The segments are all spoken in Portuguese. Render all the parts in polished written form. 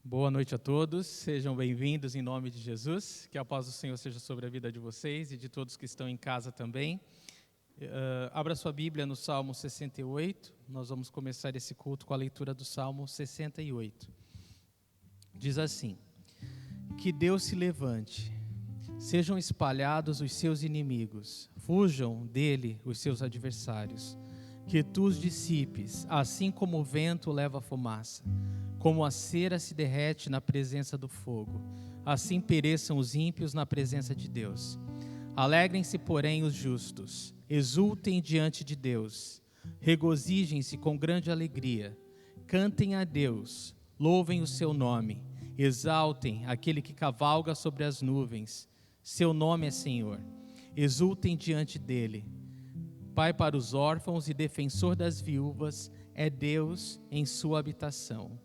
Boa noite a todos, sejam bem-vindos em nome de Jesus, que a paz do Senhor seja sobre a vida de vocês e de todos que estão em casa também. Abra sua Bíblia no Salmo 68, nós vamos começar esse culto com a leitura do Salmo 68. Diz assim: que Deus se levante, sejam espalhados os seus inimigos, fujam dele os seus adversários, que tu os dissipes, assim como o vento leva a fumaça. Como a cera se derrete na presença do fogo, assim pereçam os ímpios na presença de Deus. Alegrem-se, porém, os justos, exultem diante de Deus, regozijem-se com grande alegria, cantem a Deus, louvem o seu nome, exaltem aquele que cavalga sobre as nuvens, seu nome é Senhor, exultem diante dele. Pai para os órfãos e defensor das viúvas, é Deus em sua habitação.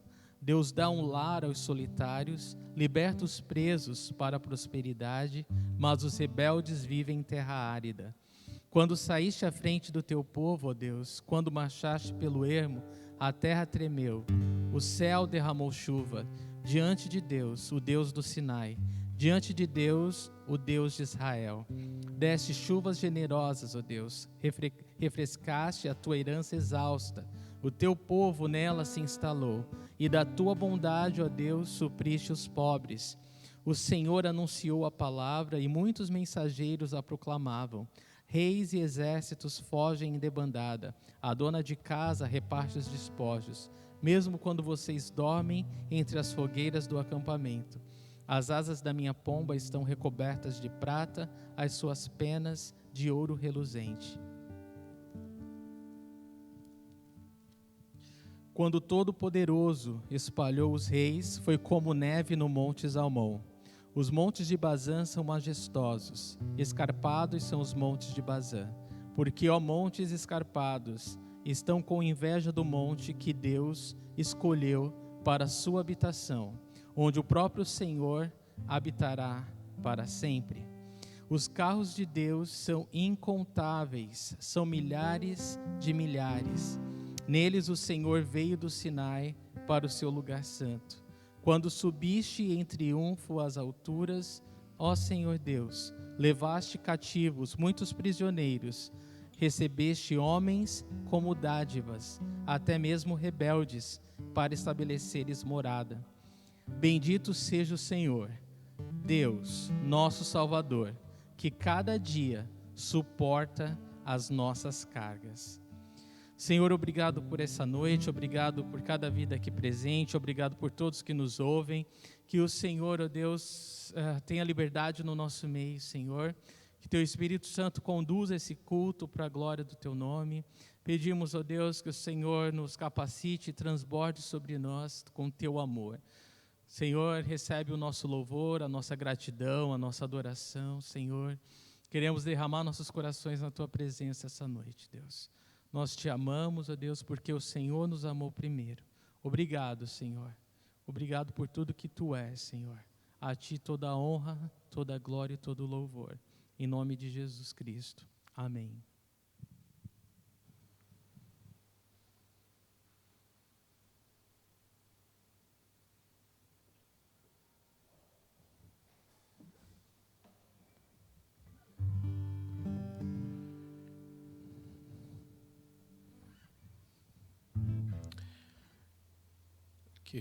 Deus dá um lar aos solitários, liberta os presos para a prosperidade, mas os rebeldes vivem em terra árida. Quando saíste à frente do teu povo, ó Deus, quando marchaste pelo ermo, a terra tremeu, o céu derramou chuva, diante de Deus, o Deus do Sinai, diante de Deus, o Deus de Israel. Deste chuvas generosas, ó Deus, refrescaste a tua herança exausta, o teu povo nela se instalou, e da tua bondade, ó Deus, supriste os pobres. O Senhor anunciou a palavra, e muitos mensageiros a proclamavam. Reis e exércitos fogem em debandada, a dona de casa reparte os despojos, mesmo quando vocês dormem entre as fogueiras do acampamento. As asas da minha pomba estão recobertas de prata, as suas penas de ouro reluzente. Quando o Todo-Poderoso espalhou os reis, foi como neve no monte Zalmon. Os montes de Bazã são majestosos, escarpados são os montes de Bazã. Porque, ó montes escarpados, estão com inveja do monte que Deus escolheu para a sua habitação, onde o próprio Senhor habitará para sempre. Os carros de Deus são incontáveis, são milhares de milhares. Neles o Senhor veio do Sinai para o seu lugar santo. Quando subiste em triunfo às alturas, ó Senhor Deus, levaste cativos muitos prisioneiros, recebeste homens como dádivas, até mesmo rebeldes, para estabeleceres morada. Bendito seja o Senhor, Deus, nosso Salvador, que cada dia suporta as nossas cargas. Senhor, obrigado por essa noite, obrigado por cada vida aqui presente, obrigado por todos que nos ouvem, que o Senhor, ó Deus, tenha liberdade no nosso meio, Senhor, que Teu Espírito Santo conduza esse culto para a glória do Teu nome. Pedimos, ó Deus, que o Senhor nos capacite e transborde sobre nós com Teu amor. Senhor, recebe o nosso louvor, a nossa gratidão, a nossa adoração, Senhor. Queremos derramar nossos corações na Tua presença essa noite, Deus. Nós Te amamos, ó Deus, porque o Senhor nos amou primeiro. Obrigado, Senhor. Obrigado por tudo que Tu és, Senhor. A Ti toda a honra, toda a glória e todo o louvor. Em nome de Jesus Cristo. Amém.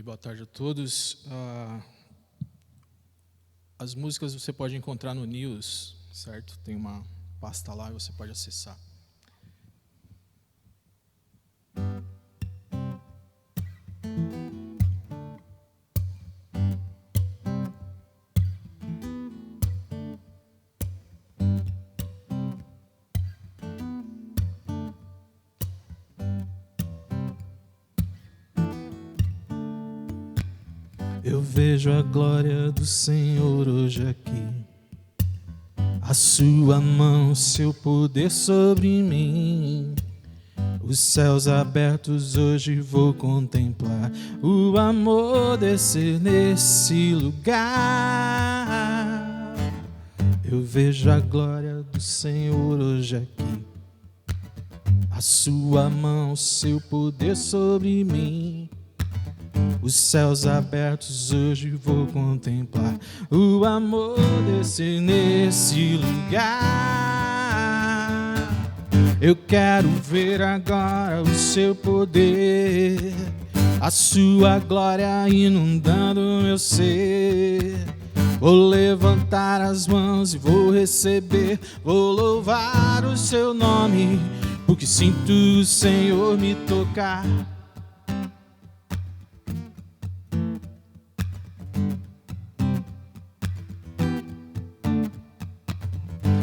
Boa tarde a todos. As músicas você pode encontrar no News, certo? Tem uma pasta lá e você pode acessar. Eu vejo a glória do Senhor hoje aqui, a sua mão, seu poder sobre mim. Os céus abertos hoje vou contemplar, o amor descer nesse lugar. Eu vejo a glória do Senhor hoje aqui, a sua mão, seu poder sobre mim. Os céus abertos hoje vou contemplar. O amor descer nesse lugar. Eu quero ver agora o seu poder, a sua glória inundando meu ser. Vou levantar as mãos e vou receber, vou louvar o seu nome, porque sinto o Senhor me tocar.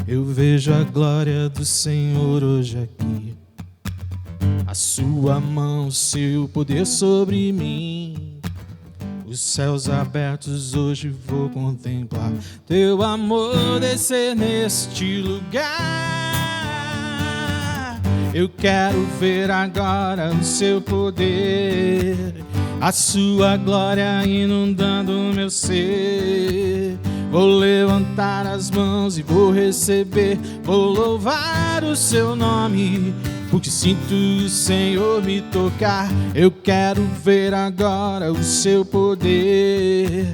Eu vejo a glória do Senhor hoje aqui, a sua mão, seu poder sobre mim. Os céus abertos hoje vou contemplar, teu amor descer neste lugar. Eu quero ver agora o seu poder, a sua glória inundando o meu ser. Vou levantar as mãos e vou receber, vou louvar o seu nome, porque sinto o Senhor me tocar. Eu quero ver agora o seu poder,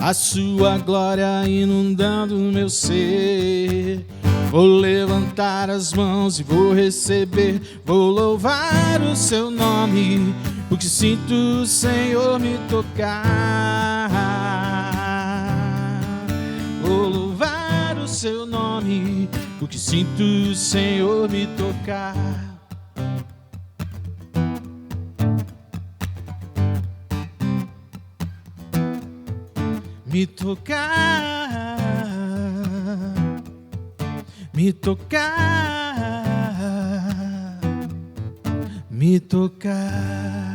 a sua glória inundando o meu ser. Vou levantar as mãos e vou receber, vou louvar o seu nome, porque sinto o Senhor me tocar. Vou louvar o seu nome, porque sinto o Senhor me tocar. Me tocar, me tocar, me tocar.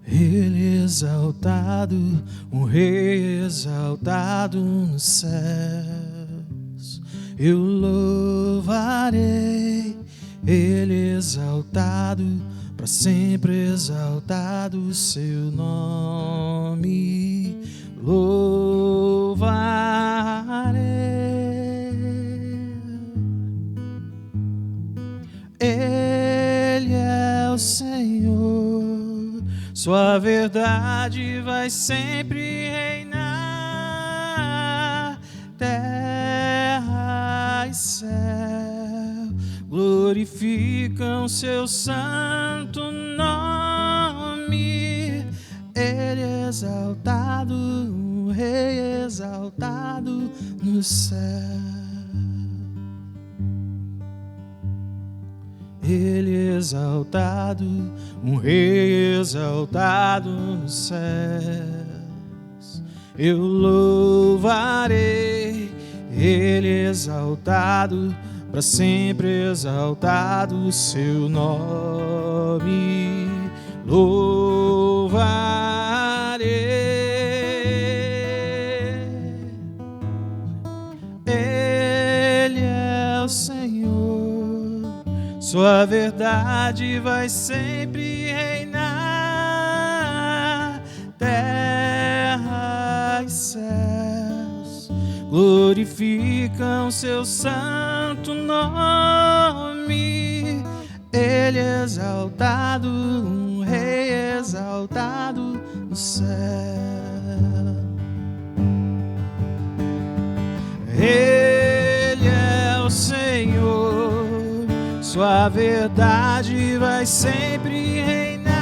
Ele exaltado, um rei exaltado nos céus, eu louvarei. Ele exaltado, para sempre exaltado o seu nome, louvarei. Ele é o Senhor, sua verdade vai sempre reinar. Terra e céu glorificam seu santo nome. Ele é exaltado, um rei exaltado no céu. Ele exaltado, um rei exaltado nos céus, eu louvarei. Ele exaltado, para sempre exaltado o seu nome, louvarei. Ele é o Senhor, sua verdade vai sempre reinar. Terra e céus glorificam seu santo nome. Ele é exaltado, um rei exaltado no céu. Ele é o Senhor, sua verdade vai sempre reinar.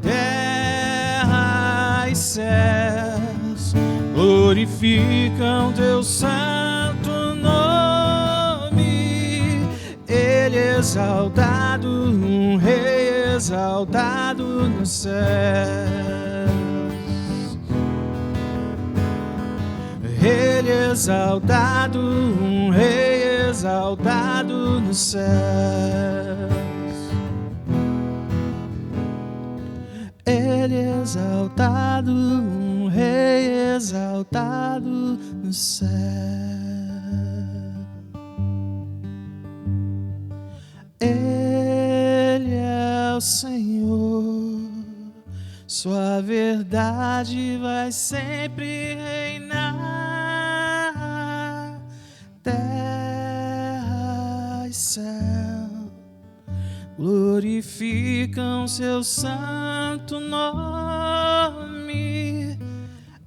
Terra e céus glorificam teu santo nome. Ele é exaltado, um rei exaltado nos céus. Ele é exaltado, um rei exaltado nos céus. Ele exaltado, um rei exaltado no céu. Ele é o Senhor, sua verdade vai sempre reinar. Terra e céu glorificam seu santo nome.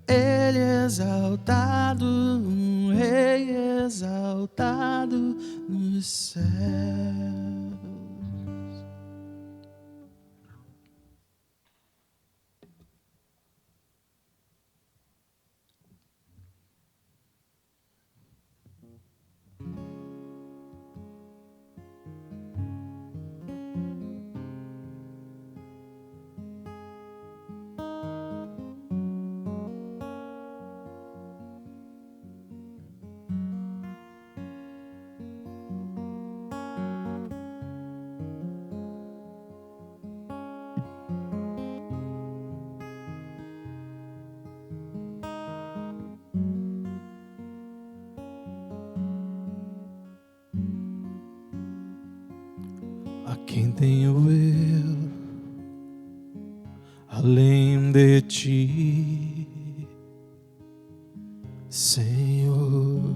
Ele exaltado, um rei exaltado nos céus. A quem tenho eu além de ti, Senhor?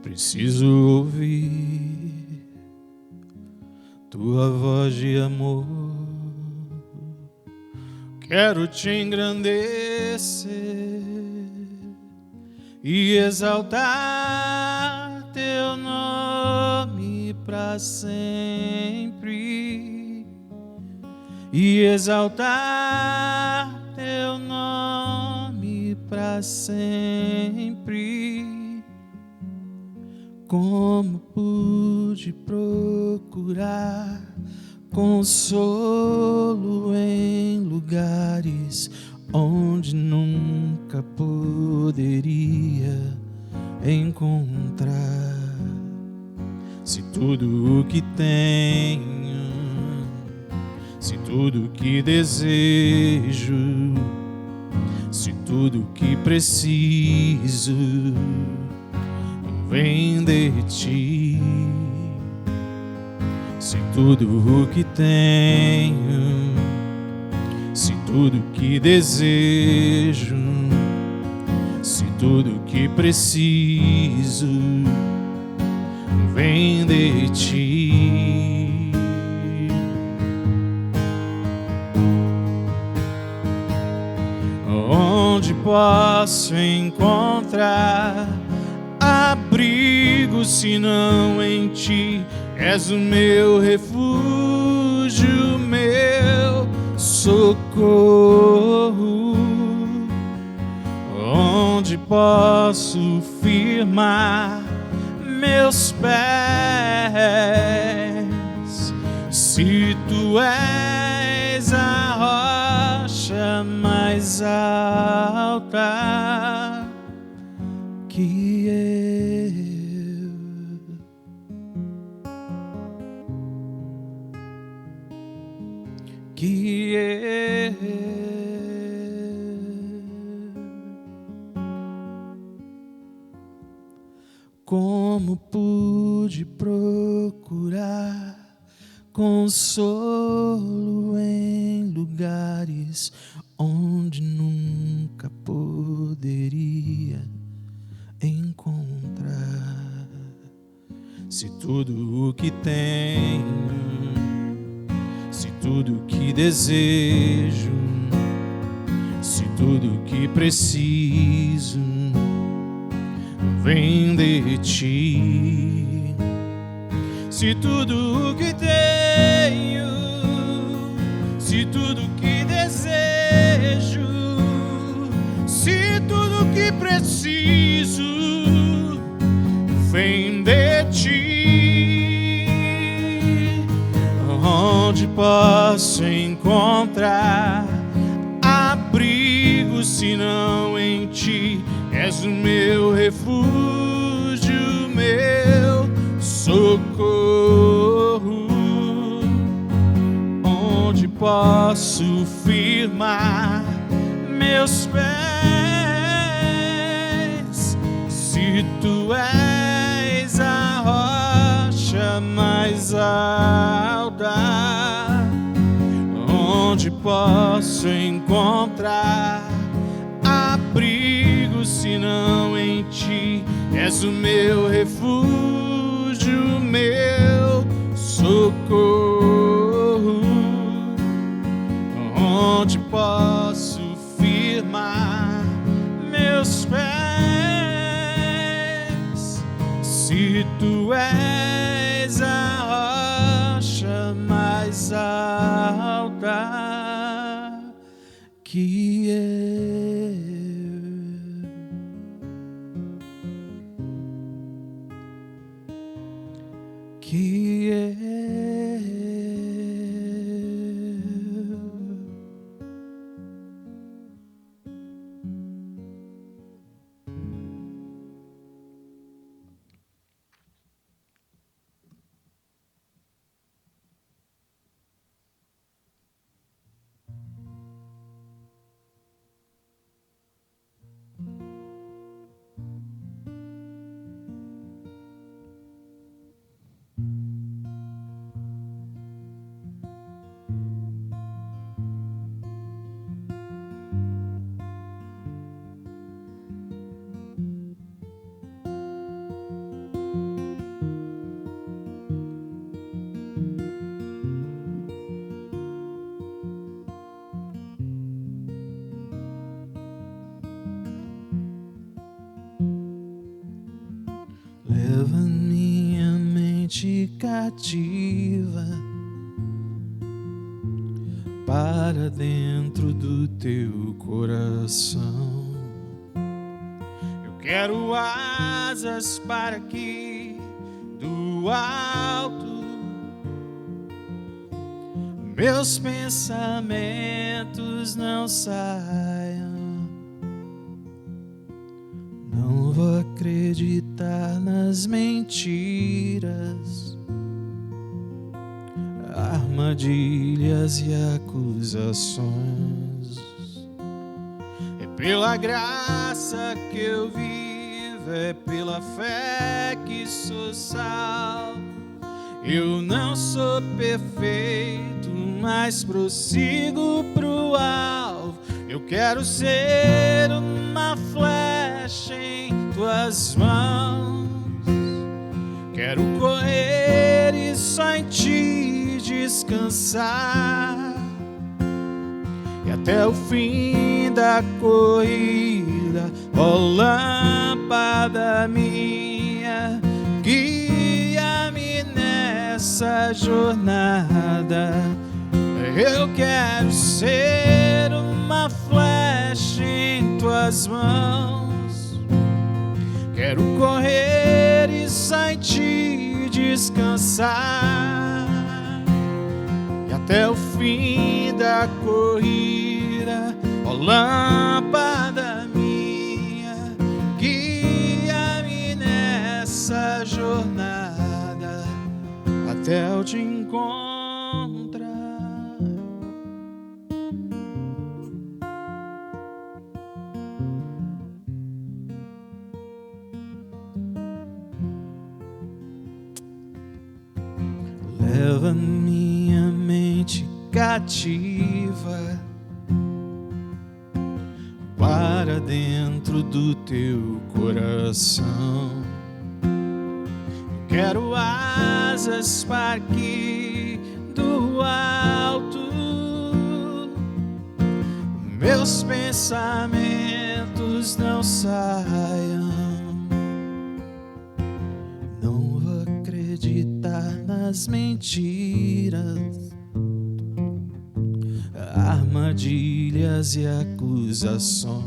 Preciso ouvir tua voz de amor. Quero te engrandecer e exaltar teu nome para sempre, e exaltar teu nome para sempre. Como pude procurar consolo em lugares onde nunca poderia encontrar. Se tudo o que tenho, se tudo o que desejo, se tudo o que preciso vem de ti, se tudo o que tenho, se tudo que desejo, se tudo que preciso vem de ti. Onde posso encontrar abrigo se não em ti? És o meu refúgio, meu socorro. Onde posso firmar meus pés, se tu és a rocha mais alta que eu? Como pude procurar consolo em lugares onde nunca poderia encontrar? Se tudo o que tenho, se tudo o que desejo, se tudo o que preciso vem de ti, se tudo o que tenho, se tudo o que desejo, se tudo o que preciso vem de ti, onde posso encontrar abrigo se senão em ti. És o meu refúgio, meu socorro, onde posso firmar meus pés. Se tu és a rocha mais alta, onde posso encontrar abrigo, senão em ti. És o meu refúgio, meu socorro, onde posso firmar meus pés. Se tu és a rocha mais alta que leva minha mente cativa para dentro do teu coração. Eu quero asas para que do alto meus pensamentos não saiam. Não vou acreditar nas mentiras, armadilhas e acusações. É pela graça que eu vivo, é pela fé que sou salvo. Eu não sou perfeito, mas prossigo pro alvo. Eu quero ser uma flecha em tuas mãos. Quero correr e só em ti descansar. E até o fim da corrida, ó lâmpada minha, guia-me nessa jornada. Eu quero ser uma flecha em tuas mãos. Quero correr e só em ti descansar. E até o fim da corrida, ó lâmpada minha, guia-me nessa jornada até eu te encontrar. Leva minha mente cativa para dentro do teu coração. Eu quero asas para que do alto meus pensamentos não saiam. Não vou acreditar nas mentiras, armadilhas e acusações.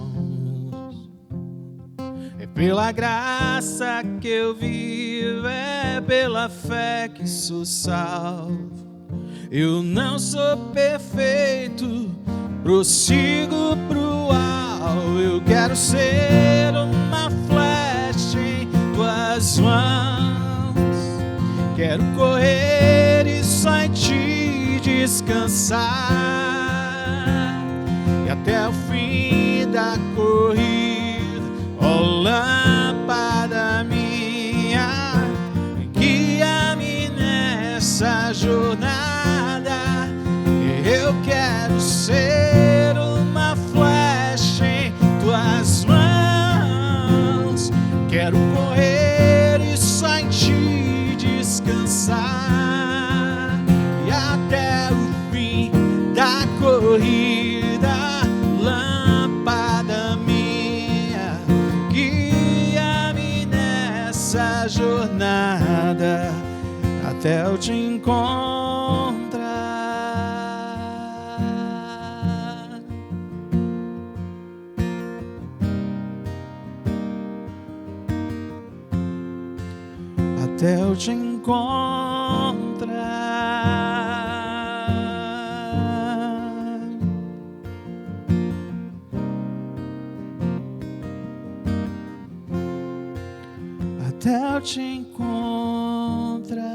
É pela graça que eu vivo, é pela fé que sou salvo. Eu não sou perfeito, prossigo pro alvo. Eu quero ser uma flecha em tuas mãos. Quero correr e só em ti descansar, e até o fim da corrida, ó lâmpada minha, guia-me nessa jornada. Eu quero ser uma flecha em tuas mãos. Quero correr e só em ti descansar, e até o fim da corrida, lâmpada minha, guia-me nessa jornada até eu te encontrar. Até eu te encontrar. Até eu te encontrar.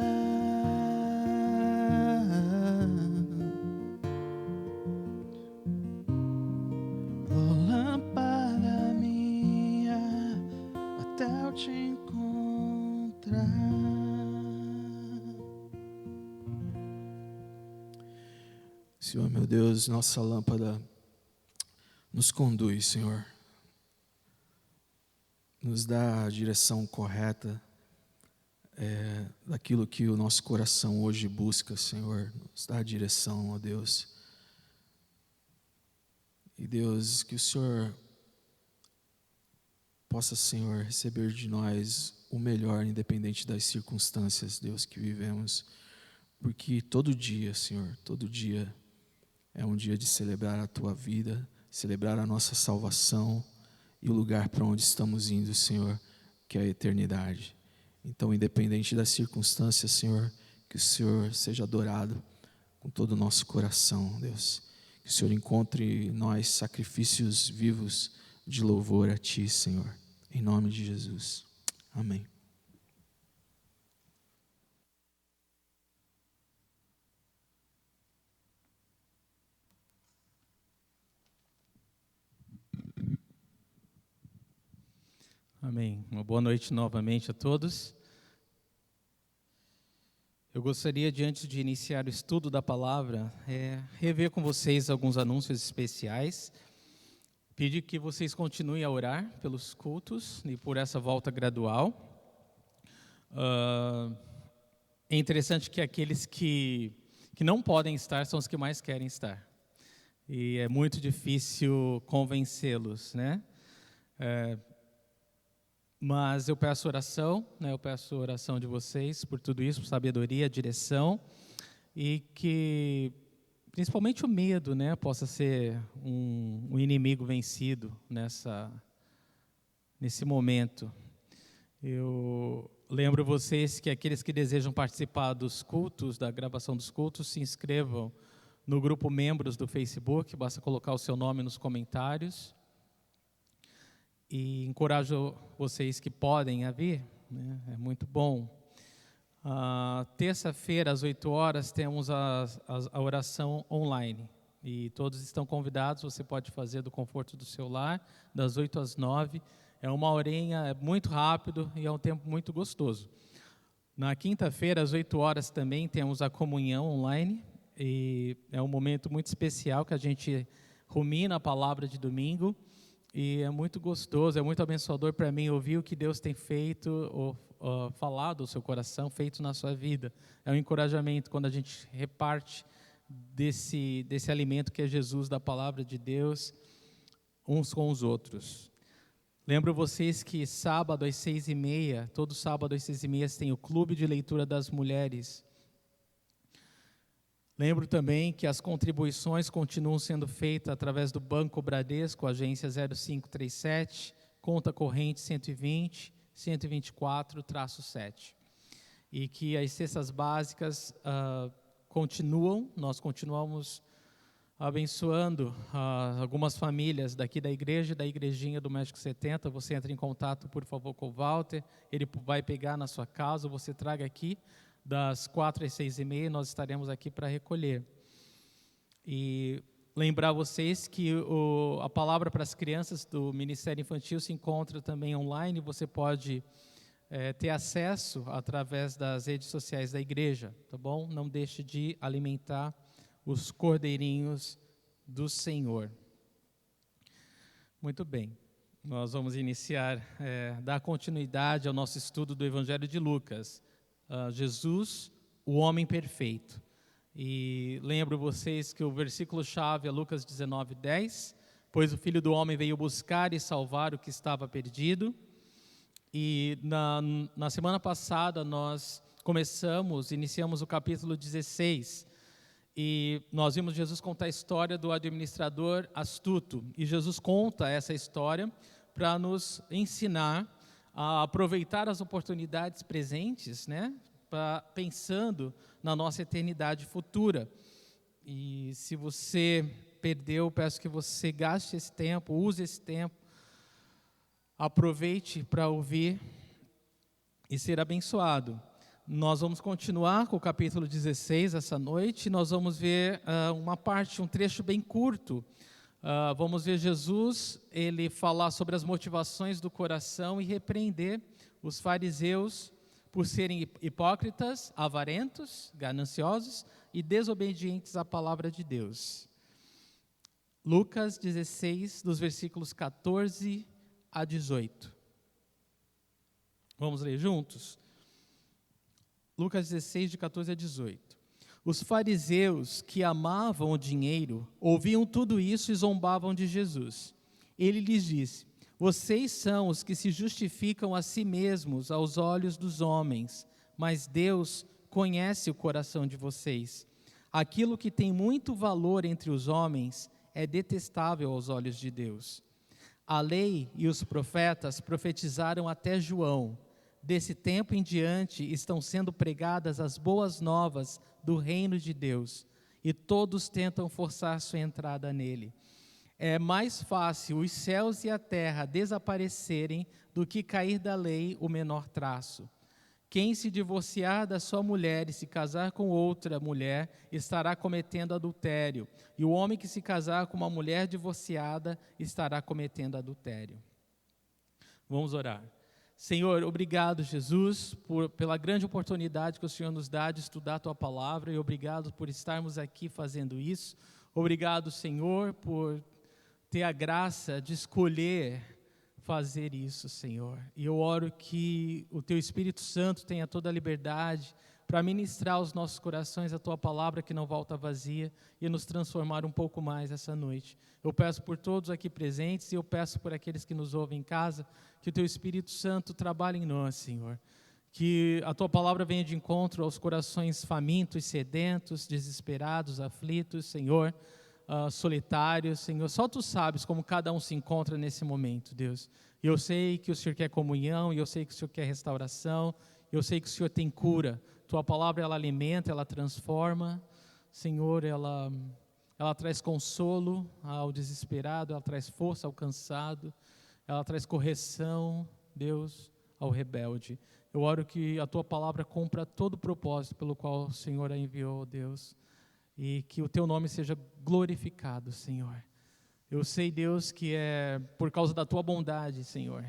Oh, lâmpada minha, até eu te encontrar. Senhor, meu Deus, nossa lâmpada nos conduz, Senhor. Nos dá a direção correta daquilo que o nosso coração hoje busca, Senhor. Nos dá a direção, ó Deus. E Deus, que o Senhor possa, Senhor, receber de nós o melhor, independente das circunstâncias, Deus, que vivemos. Porque todo dia, Senhor, todo dia é um dia de celebrar a Tua vida, celebrar a nossa salvação e o lugar para onde estamos indo, Senhor, que é a eternidade. Então, independente das circunstâncias, Senhor, que o Senhor seja adorado com todo o nosso coração, Deus. Que o Senhor encontre em nós sacrifícios vivos de louvor a Ti, Senhor. Em nome de Jesus. Amém. Amém. Uma boa noite novamente a todos. Eu gostaria de, antes de iniciar o estudo da palavra, rever com vocês alguns anúncios especiais. Pedir que vocês continuem a orar pelos cultos e por essa volta gradual. É interessante que aqueles que não podem estar são os que mais querem estar. E é muito difícil convencê-los, né? Mas eu peço oração, né? Eu peço oração de vocês por tudo isso, por sabedoria, direção, e que principalmente o medo, né, possa ser um inimigo vencido nesse momento. Eu lembro vocês que aqueles que desejam participar dos cultos, da gravação dos cultos, se inscrevam no grupo Membros do Facebook, basta colocar o seu nome nos comentários. E encorajo vocês que podem vir, né? É muito bom. Terça-feira, às 8 horas, temos a oração online. E todos estão convidados, você pode fazer do conforto do seu lar, das 8 às 9. É uma horinha, é muito rápido e é um tempo muito gostoso. Na quinta-feira, às 8 horas, também temos a comunhão online. E é um momento muito especial que a gente rumina a palavra de domingo. E é muito gostoso, é muito abençoador para mim ouvir o que Deus tem feito, ou falado ao seu coração, feito na sua vida. É um encorajamento quando a gente reparte desse alimento que é Jesus, da palavra de Deus, uns com os outros. Lembro vocês que sábado às 6h30, todo sábado às 6h30 tem o Clube de Leitura das Mulheres. Lembro também que as contribuições continuam sendo feitas através do Banco Bradesco, agência 0537, conta corrente 120-124-7. E que as cestas básicas continuam, nós continuamos abençoando algumas famílias daqui da igreja, da igrejinha do México 70. Você entra em contato, por favor, com o Walter. Ele vai pegar na sua casa, você traga aqui das 4 às 6h30, nós estaremos aqui para recolher. E lembrar vocês que a palavra para as crianças do Ministério Infantil se encontra também online. Você pode ter acesso através das redes sociais da igreja, tá bom? Não deixe de alimentar os cordeirinhos do Senhor. Muito bem, nós vamos iniciar, dar continuidade ao nosso estudo do Evangelho de Lucas. Jesus, o homem perfeito. E lembro vocês que o versículo-chave é Lucas 19:10, pois o Filho do Homem veio buscar e salvar o que estava perdido. E na semana passada nós iniciamos o capítulo 16, e nós vimos Jesus contar a história do administrador astuto. E Jesus conta essa história para nos ensinar a aproveitar as oportunidades presentes, né? Pensando na nossa eternidade futura. E se você perdeu, peço que você gaste esse tempo, use esse tempo, aproveite para ouvir e ser abençoado. Nós vamos continuar com o capítulo 16 essa noite. Nós vamos ver um trecho bem curto. Vamos ver Jesus, ele falar sobre as motivações do coração e repreender os fariseus por serem hipócritas, avarentos, gananciosos e desobedientes à palavra de Deus. Lucas 16, dos versículos 14 a 18. Vamos ler juntos? Lucas 16, de 14 a 18. Os fariseus que amavam o dinheiro ouviam tudo isso e zombavam de Jesus. Ele lhes disse: vocês são os que se justificam a si mesmos aos olhos dos homens, mas Deus conhece o coração de vocês. Aquilo que tem muito valor entre os homens é detestável aos olhos de Deus. A lei e os profetas profetizaram até João. Desse tempo em diante estão sendo pregadas as boas novas do reino de Deus, e todos tentam forçar sua entrada nele. É mais fácil os céus e a terra desaparecerem do que cair da lei o menor traço. Quem se divorciar da sua mulher e se casar com outra mulher estará cometendo adultério, e o homem que se casar com uma mulher divorciada estará cometendo adultério. Vamos orar. Senhor, obrigado, Jesus, pela grande oportunidade que o Senhor nos dá de estudar a Tua Palavra, e obrigado por estarmos aqui fazendo isso. Obrigado, Senhor, por ter a graça de escolher fazer isso, Senhor. E eu oro que o Teu Espírito Santo tenha toda a liberdade para ministrar aos nossos corações a Tua Palavra que não volta vazia e nos transformar um pouco mais essa noite. Eu peço por todos aqui presentes e eu peço por aqueles que nos ouvem em casa, que o Teu Espírito Santo trabalhe em nós, Senhor. Que a Tua Palavra venha de encontro aos corações famintos, sedentos, desesperados, aflitos, Senhor, solitários, Senhor. Só Tu sabes como cada um se encontra nesse momento, Deus. E eu sei que o Senhor quer comunhão, e eu sei que o Senhor quer restauração, eu sei que o Senhor tem cura. Tua Palavra, ela alimenta, ela transforma, Senhor, ela traz consolo ao desesperado, ela traz força ao cansado, ela traz correção, Deus, ao rebelde. Eu oro que a Tua Palavra cumpra todo o propósito pelo qual o Senhor a enviou, Deus, e que o Teu nome seja glorificado, Senhor. Eu sei, Deus, que é por causa da Tua bondade, Senhor,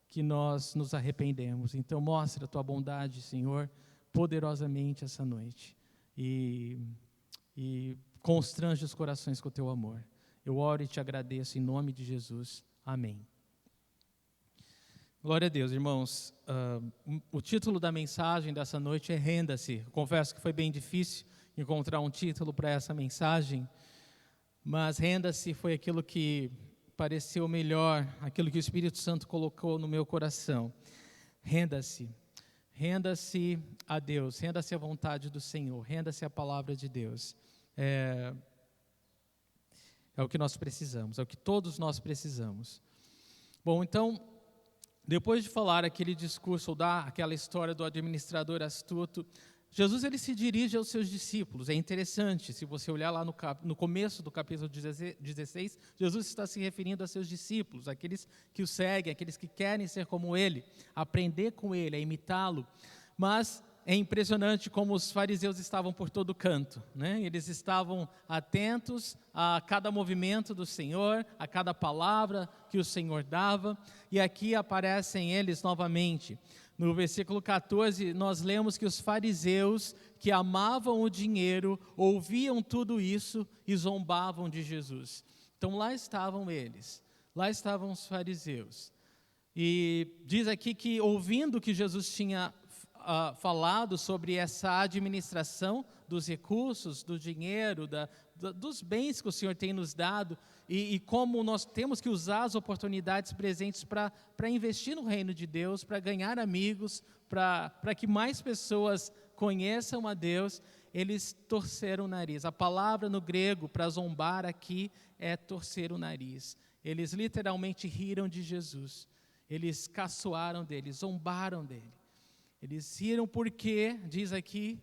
que nós nos arrependemos. Então mostra a Tua bondade, Senhor, poderosamente essa noite, e constrange os corações com o Teu amor. Eu oro e Te agradeço em nome de Jesus. Amém. Glória a Deus, irmãos. O título da mensagem dessa noite é Renda-se. Confesso que foi bem difícil encontrar um título para essa mensagem, mas Renda-se foi aquilo que pareceu melhor, aquilo que o Espírito Santo colocou no meu coração. Renda-se. Renda-se a Deus, renda-se à vontade do Senhor, renda-se à palavra de Deus. É o que nós precisamos, é o que todos nós precisamos. Bom, então, depois de falar aquele discurso, ou dar aquela história do administrador astuto, Jesus ele se dirige aos seus discípulos. É interessante, se você olhar lá no começo do capítulo 16, Jesus está se referindo a seus discípulos, aqueles que o seguem, aqueles que querem ser como ele, aprender com ele, a imitá-lo. Mas é impressionante como os fariseus estavam por todo canto, né? Eles estavam atentos a cada movimento do Senhor, a cada palavra que o Senhor dava, e aqui aparecem eles novamente. No versículo 14, nós lemos que os fariseus que amavam o dinheiro, ouviam tudo isso e zombavam de Jesus. Então lá estavam eles, lá estavam os fariseus. E diz aqui que ouvindo que Jesus tinha falado sobre essa administração dos recursos, do dinheiro, dos bens que o Senhor tem nos dado e como nós temos que usar as oportunidades presentes para investir no reino de Deus, para ganhar amigos, para que mais pessoas conheçam a Deus, eles torceram o nariz. A palavra no grego para zombar aqui é torcer o nariz. Eles literalmente riram de Jesus, eles caçoaram dele, zombaram dele. Eles riram porque, diz aqui,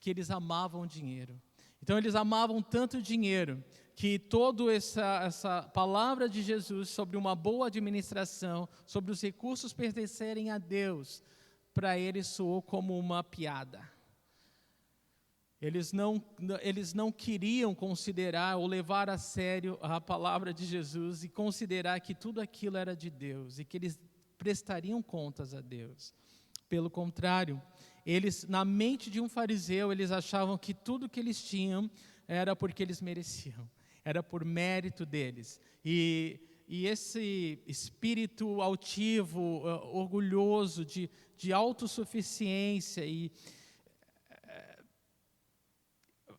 que eles amavam dinheiro. Então eles amavam tanto dinheiro, que toda essa palavra de Jesus sobre uma boa administração, sobre os recursos pertencerem a Deus, para eles soou como uma piada. Eles não queriam considerar ou levar a sério a palavra de Jesus e considerar que tudo aquilo era de Deus e que eles prestariam contas a Deus. Pelo contrário, eles, na mente de um fariseu, eles achavam que tudo que eles tinham era porque eles mereciam, era por mérito deles. E esse espírito altivo, orgulhoso, de autossuficiência,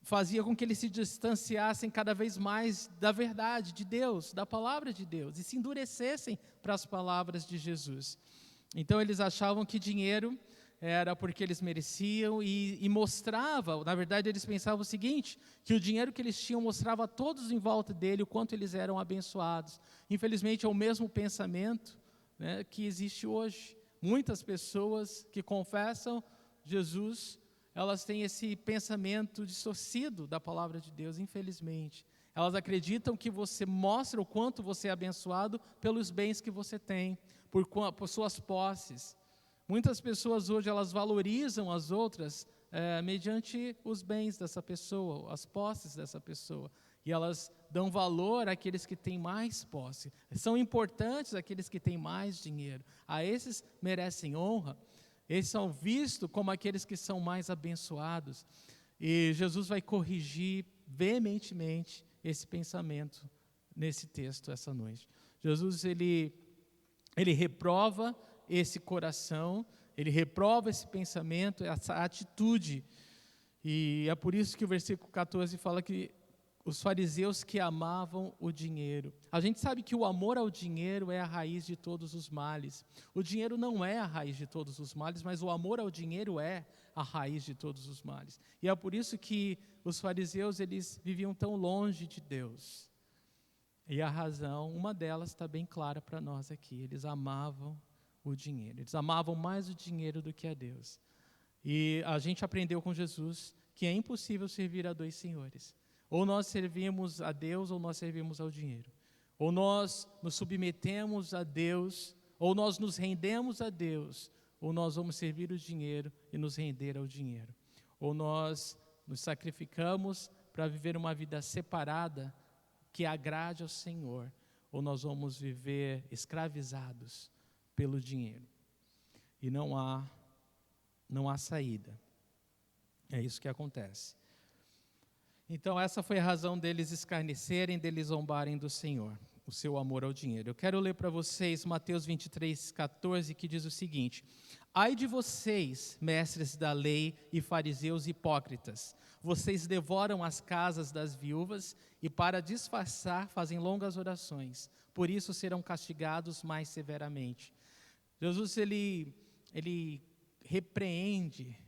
fazia com que eles se distanciassem cada vez mais da verdade de Deus, da palavra de Deus, e se endurecessem para as palavras de Jesus. Então eles achavam que dinheiro era porque eles mereciam e mostrava, na verdade eles pensavam o seguinte, que o dinheiro que eles tinham mostrava a todos em volta dele o quanto eles eram abençoados. Infelizmente é o mesmo pensamento, né, que existe hoje. Muitas pessoas que confessam Jesus, elas têm esse pensamento distorcido da palavra de Deus, infelizmente. Elas acreditam que você mostra o quanto você é abençoado pelos bens que você tem, por suas posses. Muitas pessoas hoje, elas valorizam as outras mediante os bens dessa pessoa, as posses dessa pessoa. E elas dão valor àqueles que têm mais posse. São importantes aqueles que têm mais dinheiro. A esses merecem honra. Esses são vistos como aqueles que são mais abençoados. E Jesus vai corrigir veementemente esse pensamento nesse texto essa noite. Jesus, ele reprova esse coração, ele reprova esse pensamento, essa atitude. E é por isso que o versículo 14 fala que os fariseus que amavam o dinheiro. A gente sabe que o amor ao dinheiro é a raiz de todos os males. O dinheiro não é a raiz de todos os males, mas o amor ao dinheiro é a raiz de todos os males. E é por isso que os fariseus, eles viviam tão longe de Deus. E a razão, uma delas está bem clara para nós aqui. Eles amavam o dinheiro. Eles amavam mais o dinheiro do que a Deus. E a gente aprendeu com Jesus que é impossível servir a dois senhores. Ou nós servimos a Deus ou nós servimos ao dinheiro. Ou nós nos submetemos a Deus, ou nós nos rendemos a Deus, ou nós vamos servir o dinheiro e nos render ao dinheiro. Ou nós nos sacrificamos para viver uma vida separada que agrade ao Senhor, ou nós vamos viver escravizados pelo dinheiro. E não há saída. É isso que acontece. Então essa foi a razão deles escarnecerem, deles zombarem do Senhor, o seu amor ao dinheiro. Eu quero ler para vocês Mateus 23:14, que diz o seguinte: ai de vocês, mestres da lei e fariseus hipócritas, vocês devoram as casas das viúvas e para disfarçar fazem longas orações, por isso serão castigados mais severamente. Jesus, ele repreende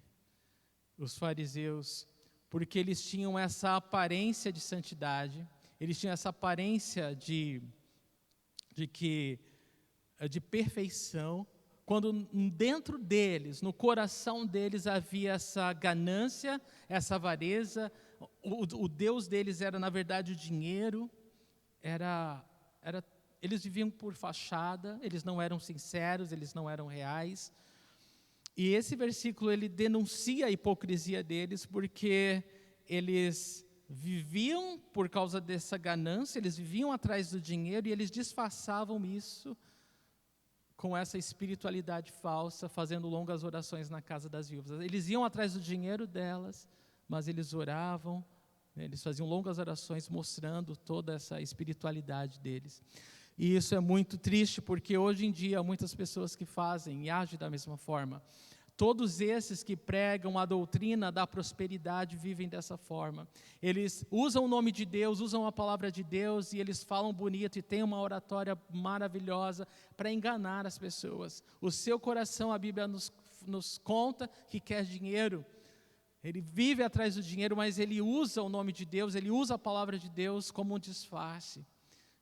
os fariseus, porque eles tinham essa aparência de santidade, eles tinham essa aparência de perfeição, quando dentro deles, no coração deles, havia essa ganância, essa avareza, o Deus deles era, na verdade, o dinheiro, eles viviam por fachada, eles não eram sinceros, eles não eram reais. E esse versículo, ele denuncia a hipocrisia deles, porque eles viviam por causa dessa ganância, eles viviam atrás do dinheiro e eles disfarçavam isso com essa espiritualidade falsa, fazendo longas orações na casa das viúvas. Eles iam atrás do dinheiro delas, mas eles oravam, eles faziam longas orações mostrando toda essa espiritualidade deles. E isso é muito triste, porque hoje em dia muitas pessoas que fazem e agem da mesma forma. Todos esses que pregam a doutrina da prosperidade vivem dessa forma. Eles usam o nome de Deus, usam a palavra de Deus e eles falam bonito e têm uma oratória maravilhosa para enganar as pessoas. O seu coração, a Bíblia nos conta que quer dinheiro. Ele vive atrás do dinheiro, mas ele usa o nome de Deus, ele usa a palavra de Deus como um disfarce,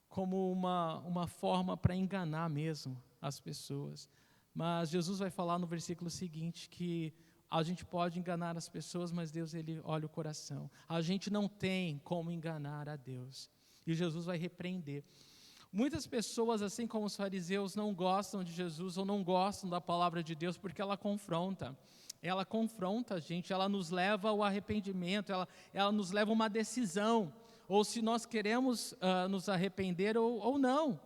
como uma forma para enganar mesmo as pessoas. Mas Jesus vai falar no versículo seguinte que a gente pode enganar as pessoas, mas Deus, ele olha o coração. A gente não tem como enganar a Deus. E Jesus vai repreender. Muitas pessoas, assim como os fariseus, não gostam de Jesus ou não gostam da palavra de Deus porque ela confronta. Ela confronta a gente, ela nos leva ao arrependimento, ela nos leva a uma decisão. Ou se nós queremos nos arrepender ou não.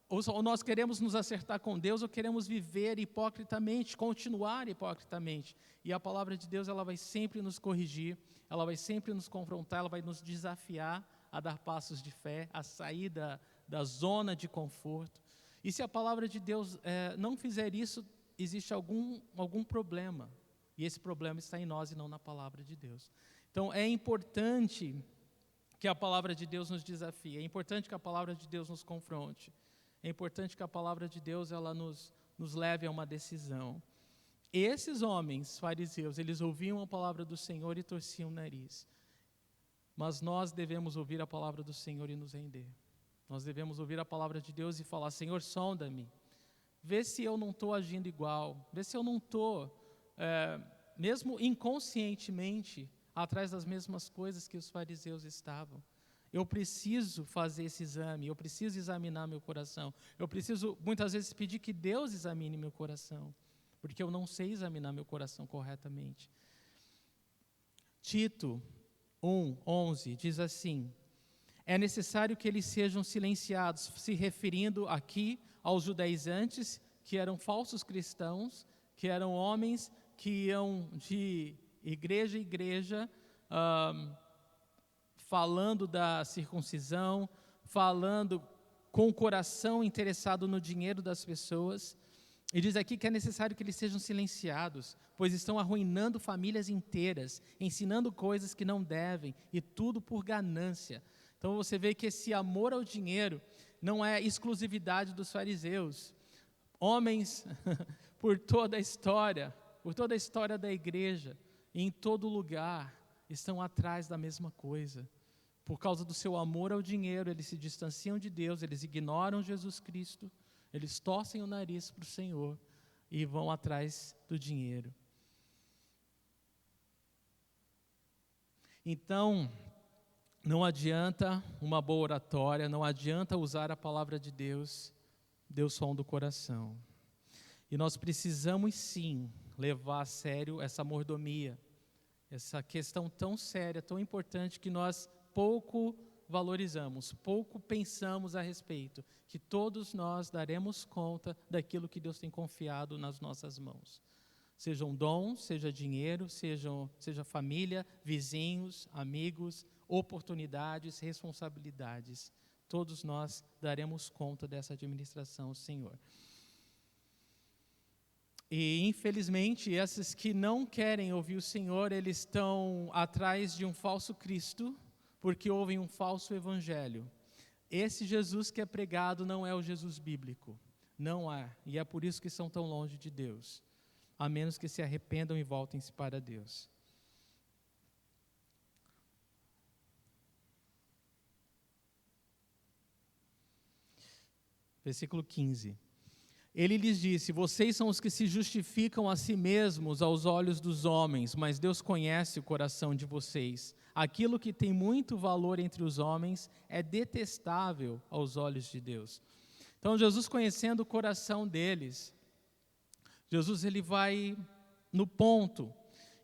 Ou nós queremos nos acertar com Deus ou queremos viver hipocritamente, continuar hipocritamente. E a palavra de Deus, ela vai sempre nos corrigir, ela vai sempre nos confrontar, ela vai nos desafiar a dar passos de fé, a sair da zona de conforto. E se a palavra de Deus não fizer isso, existe algum problema. E esse problema está em nós e não na palavra de Deus. Então é importante que a palavra de Deus nos desafie, é importante que a palavra de Deus nos confronte. É importante que a palavra de Deus ela nos leve a uma decisão. Esses homens fariseus, eles ouviam a palavra do Senhor e torciam o nariz. Mas nós devemos ouvir a palavra do Senhor e nos render. Nós devemos ouvir a palavra de Deus e falar: Senhor, sonda-me. Vê se eu não estou agindo igual. Vê se eu não estou, mesmo inconscientemente, atrás das mesmas coisas que os fariseus estavam. Eu preciso fazer esse exame, eu preciso examinar meu coração. Eu preciso, muitas vezes, pedir que Deus examine meu coração, porque eu não sei examinar meu coração corretamente. Tito 1:11 diz assim: é necessário que eles sejam silenciados, se referindo aqui aos judaizantes, que eram falsos cristãos, que eram homens que iam de igreja em igreja, falando da circuncisão, falando com o coração interessado no dinheiro das pessoas. E diz aqui que é necessário que eles sejam silenciados, pois estão arruinando famílias inteiras, ensinando coisas que não devem, e tudo por ganância. Então você vê que esse amor ao dinheiro não é exclusividade dos fariseus. Homens por toda a história da igreja, em todo lugar, estão atrás da mesma coisa. Por causa do seu amor ao dinheiro, eles se distanciam de Deus, eles ignoram Jesus Cristo, eles torcem o nariz para o Senhor e vão atrás do dinheiro. Então, não adianta uma boa oratória, não adianta usar a palavra de Deus, Deus sonda o coração. E nós precisamos sim levar a sério essa mordomia, essa questão tão séria, tão importante que nós pouco valorizamos, pouco pensamos a respeito, que todos nós daremos conta daquilo que Deus tem confiado nas nossas mãos. Sejam dons, seja dinheiro, seja família, vizinhos, amigos, oportunidades, responsabilidades. Todos nós daremos conta dessa administração ao Senhor. E, infelizmente, esses que não querem ouvir o Senhor, eles estão atrás de um falso Cristo, porque ouvem um falso evangelho. Esse Jesus que é pregado não é o Jesus bíblico. Não é. E é por isso que são tão longe de Deus. A menos que se arrependam e voltem-se para Deus. Versículo 15. Ele lhes disse: vocês são os que se justificam a si mesmos aos olhos dos homens, mas Deus conhece o coração de vocês. Aquilo que tem muito valor entre os homens é detestável aos olhos de Deus. Então, Jesus, conhecendo o coração deles, Jesus ele vai no ponto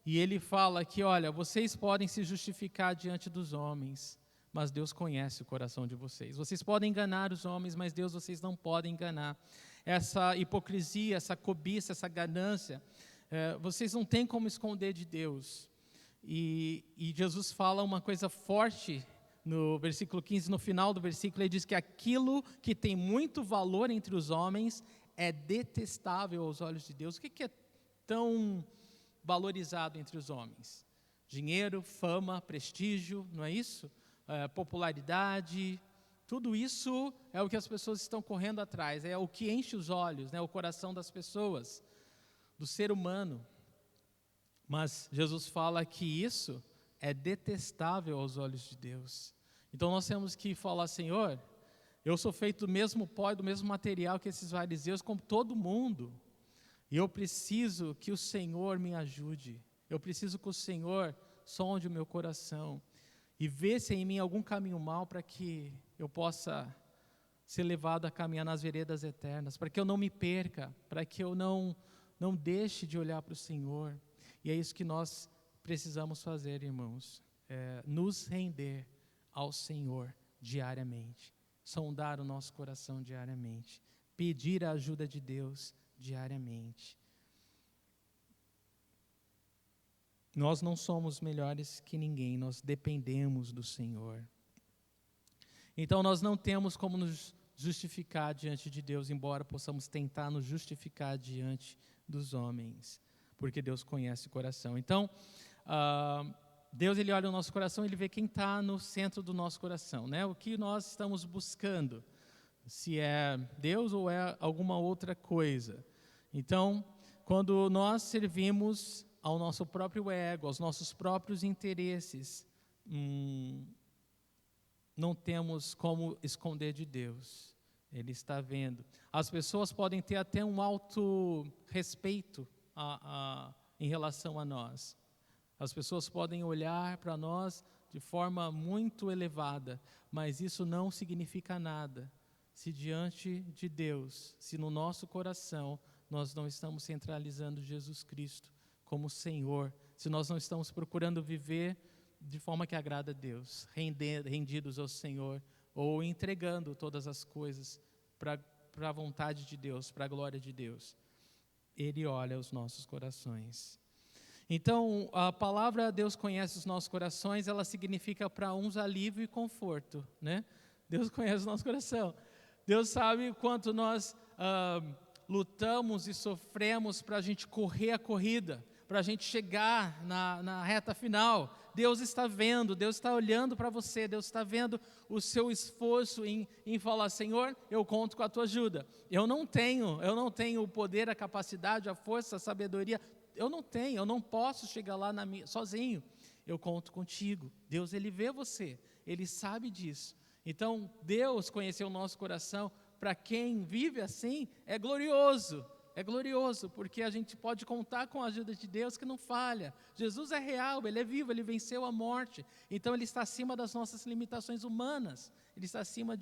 e ele fala que, olha, vocês podem se justificar diante dos homens, mas Deus conhece o coração de vocês. Vocês podem enganar os homens, mas Deus vocês não podem enganar. Essa hipocrisia, essa cobiça, essa ganância, vocês não têm como esconder de Deus. E Jesus fala uma coisa forte no versículo 15, no final do versículo, ele diz que aquilo que tem muito valor entre os homens é detestável aos olhos de Deus. O que é tão valorizado entre os homens? Dinheiro, fama, prestígio, não é isso? Popularidade, tudo isso é o que as pessoas estão correndo atrás, é o que enche os olhos, né, o coração das pessoas, do ser humano. Mas Jesus fala que isso é detestável aos olhos de Deus. Então nós temos que falar: Senhor, eu sou feito do mesmo pó e do mesmo material que esses fariseus, como todo mundo, e eu preciso que o Senhor me ajude, eu preciso que o Senhor sonde o meu coração e vê se em mim algum caminho mau, para que eu possa ser levado a caminhar nas veredas eternas, para que eu não me perca, para que eu não deixe de olhar para o Senhor. E é isso que nós precisamos fazer, irmãos, nos render ao Senhor diariamente, sondar o nosso coração diariamente, pedir a ajuda de Deus diariamente. Nós não somos melhores que ninguém, nós dependemos do Senhor. Então nós não temos como nos justificar diante de Deus, embora possamos tentar nos justificar diante dos homens, porque Deus conhece o coração. Então, Deus ele olha o nosso coração, ele vê quem está no centro do nosso coração, né? O que nós estamos buscando, se é Deus ou é alguma outra coisa. Então, quando nós servimos ao nosso próprio ego, aos nossos próprios interesses, não temos como esconder de Deus. Ele está vendo. As pessoas podem ter até um alto respeito em relação a nós. As pessoas podem olhar para nós de forma muito elevada, mas isso não significa nada se diante de Deus, se no nosso coração nós não estamos centralizando Jesus Cristo como Senhor, se nós não estamos procurando viver de forma que agrada a Deus, rendidos ao Senhor, ou entregando todas as coisas para a vontade de Deus, para a glória de Deus. Ele olha os nossos corações. Então, a palavra Deus conhece os nossos corações, ela significa para uns alívio e conforto, né? Deus conhece o nosso coração. Deus sabe o quanto nós lutamos e sofremos para a gente correr a corrida, para a gente chegar na reta final. Deus está vendo, Deus está olhando para você, Deus está vendo o seu esforço em falar: Senhor, eu conto com a tua ajuda. Eu não tenho o poder, a capacidade, a força, a sabedoria. Eu não posso chegar lá sozinho. Eu conto contigo. Deus, ele vê você, ele sabe disso. Então, Deus conheceu o nosso coração. Para quem vive assim, é glorioso, porque a gente pode contar com a ajuda de Deus que não falha. Jesus é real, ele é vivo, ele venceu a morte, então ele está acima das nossas limitações humanas, ele está acima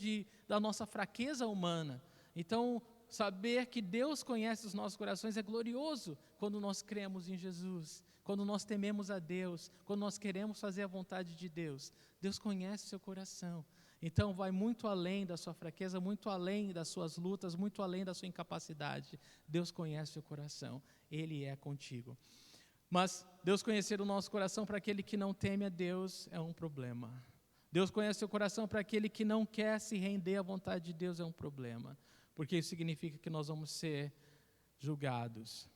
da nossa fraqueza humana. Então, saber que Deus conhece os nossos corações é glorioso quando nós cremos em Jesus, quando nós tememos a Deus, quando nós queremos fazer a vontade de Deus. Deus conhece o seu coração. Então vai muito além da sua fraqueza, muito além das suas lutas, muito além da sua incapacidade. Deus conhece o seu coração, Ele é contigo. Mas Deus conhecer o nosso coração para aquele que não teme a Deus é um problema. Deus conhece o seu coração para aquele que não quer se render à vontade de Deus é um problema. Porque isso significa que nós vamos ser julgados.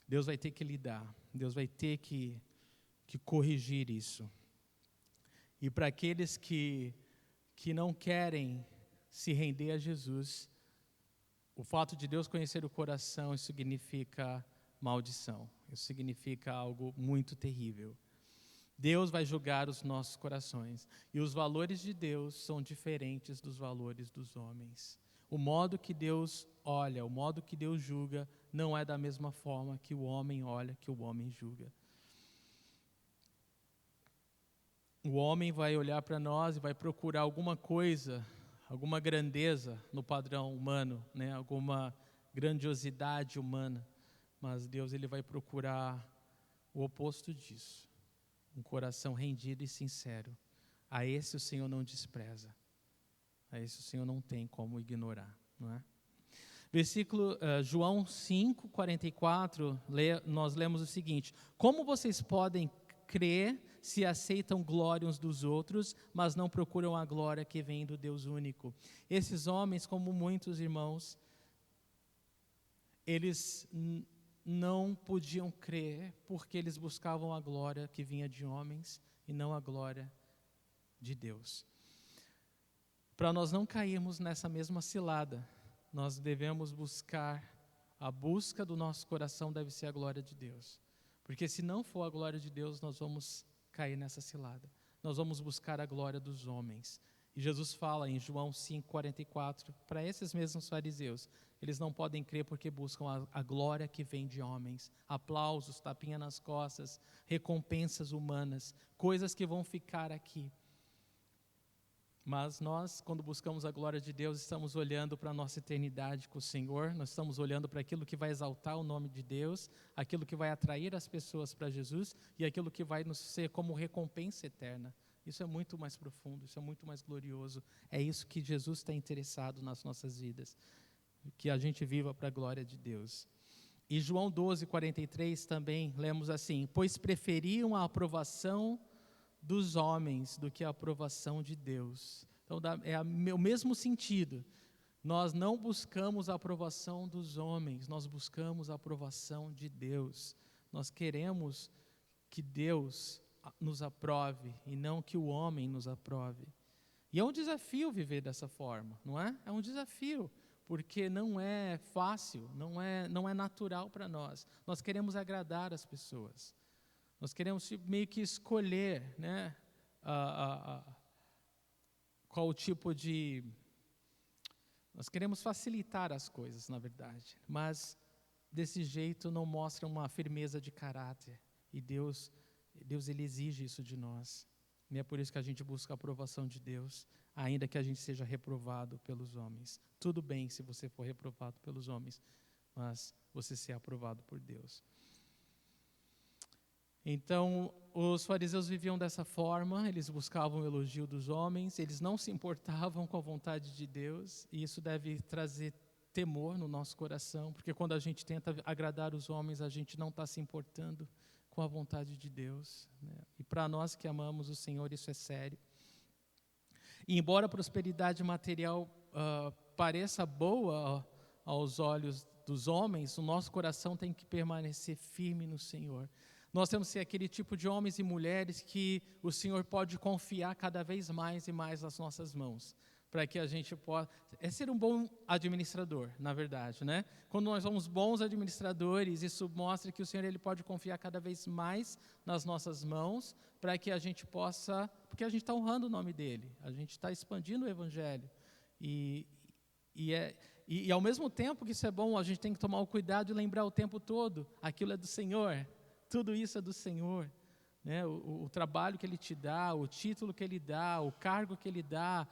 Deus vai ter que lidar, Deus vai ter que corrigir isso. E para aqueles que não querem se render a Jesus, o fato de Deus conhecer o coração, isso significa maldição, isso significa algo muito terrível. Deus vai julgar os nossos corações, e os valores de Deus são diferentes dos valores dos homens. O modo que Deus olha, o modo que Deus julga, não é da mesma forma que o homem olha, que o homem julga. O homem vai olhar para nós e vai procurar alguma coisa, alguma grandeza no padrão humano, né? Alguma grandiosidade humana. Mas Deus, ele vai procurar o oposto disso. Um coração rendido e sincero. A esse o Senhor não despreza. A esse o Senhor não tem como ignorar, não é? João 5:44, nós lemos o seguinte: como vocês podem crer se aceitam glória uns dos outros, mas não procuram a glória que vem do Deus único? Esses homens, como muitos irmãos, eles não podiam crer porque eles buscavam a glória que vinha de homens e não a glória de Deus. Para nós não cairmos nessa mesma cilada, nós devemos buscar, a busca do nosso coração deve ser a glória de Deus. Porque se não for a glória de Deus, nós vamos cair nessa cilada. Nós vamos buscar a glória dos homens. E Jesus fala em João 5:44, para esses mesmos fariseus, eles não podem crer porque buscam a glória que vem de homens. Aplausos, tapinha nas costas, recompensas humanas, coisas que vão ficar aqui. Mas nós, quando buscamos a glória de Deus, estamos olhando para a nossa eternidade com o Senhor, nós estamos olhando para aquilo que vai exaltar o nome de Deus, aquilo que vai atrair as pessoas para Jesus e aquilo que vai nos ser como recompensa eterna. Isso é muito mais profundo, isso é muito mais glorioso. É isso que Jesus está interessado nas nossas vidas, que a gente viva para a glória de Deus. E João 12:43 também lemos assim: pois preferiam a aprovação dos homens do que a aprovação de Deus. Então é o mesmo sentido. Nós não buscamos a aprovação dos homens, nós buscamos a aprovação de Deus. Nós queremos que Deus nos aprove e não que o homem nos aprove. E é um desafio viver dessa forma, não é? É um desafio, porque não é fácil, não é natural para nós. Nós queremos agradar as pessoas. Nós queremos meio que escolher, né, qual o tipo de... Nós queremos facilitar as coisas, na verdade, mas desse jeito não mostra uma firmeza de caráter. E Deus ele exige isso de nós. E é por isso que a gente busca a aprovação de Deus, ainda que a gente seja reprovado pelos homens. Tudo bem se você for reprovado pelos homens, mas você ser aprovado por Deus. Então, os fariseus viviam dessa forma, eles buscavam o elogio dos homens, eles não se importavam com a vontade de Deus, e isso deve trazer temor no nosso coração, porque quando a gente tenta agradar os homens, a gente não está se importando com a vontade de Deus, né? E para nós que amamos o Senhor, isso é sério. E embora a prosperidade material pareça boa aos olhos dos homens, o nosso coração tem que permanecer firme no Senhor. Nós temos que ser aquele tipo de homens e mulheres que o Senhor pode confiar cada vez mais e mais nas nossas mãos, para que a gente possa... É ser um bom administrador, na verdade, né? Quando nós somos bons administradores, isso mostra que o Senhor ele pode confiar cada vez mais nas nossas mãos, para que a gente possa... Porque a gente está honrando o nome dEle, a gente está expandindo o Evangelho. E ao mesmo tempo que isso é bom, a gente tem que tomar o cuidado e lembrar o tempo todo, aquilo é do Senhor. Tudo isso é do Senhor, né? O trabalho que Ele te dá, o título que Ele dá, o cargo que Ele dá,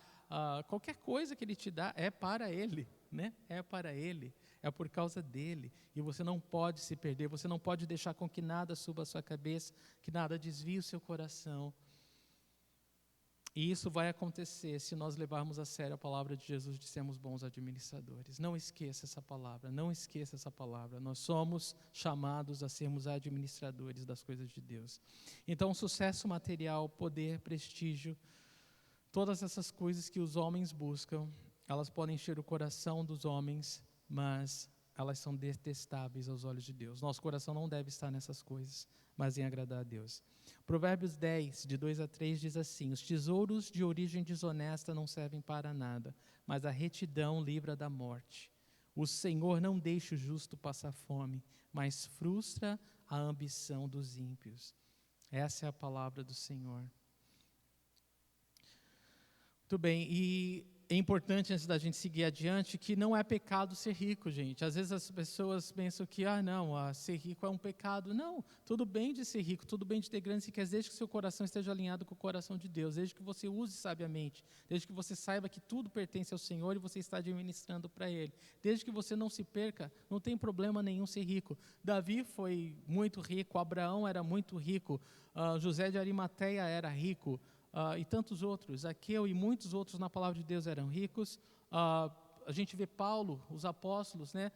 qualquer coisa que Ele te dá é para Ele, né? É para Ele, é por causa dEle. E você não pode se perder, você não pode deixar com que nada suba a sua cabeça, que nada desvie o seu coração. E isso vai acontecer se nós levarmos a sério a palavra de Jesus de sermos bons administradores. Não esqueça essa palavra, não esqueça essa palavra. Nós somos chamados a sermos administradores das coisas de Deus. Então, sucesso material, poder, prestígio, todas essas coisas que os homens buscam, elas podem encher o coração dos homens, mas elas são detestáveis aos olhos de Deus. Nosso coração não deve estar nessas coisas, mas em agradar a Deus. Provérbios 10, de 2-3, diz assim: os tesouros de origem desonesta não servem para nada, mas a retidão livra da morte. O Senhor não deixa o justo passar fome, mas frustra a ambição dos ímpios. Essa é a palavra do Senhor. Muito bem, e é importante, antes da gente seguir adiante, que não é pecado ser rico, gente. Às vezes as pessoas pensam que, ser rico é um pecado. Não, tudo bem de ser rico, tudo bem de ter grandes riquezas, desde que o seu coração esteja alinhado com o coração de Deus, desde que você use sabiamente, desde que você saiba que tudo pertence ao Senhor e você está administrando para Ele. Desde que você não se perca, não tem problema nenhum ser rico. Davi foi muito rico, Abraão era muito rico, José de Arimateia era rico, e tantos outros, Zaqueu e muitos outros na palavra de Deus eram ricos. A gente vê Paulo, os apóstolos, né,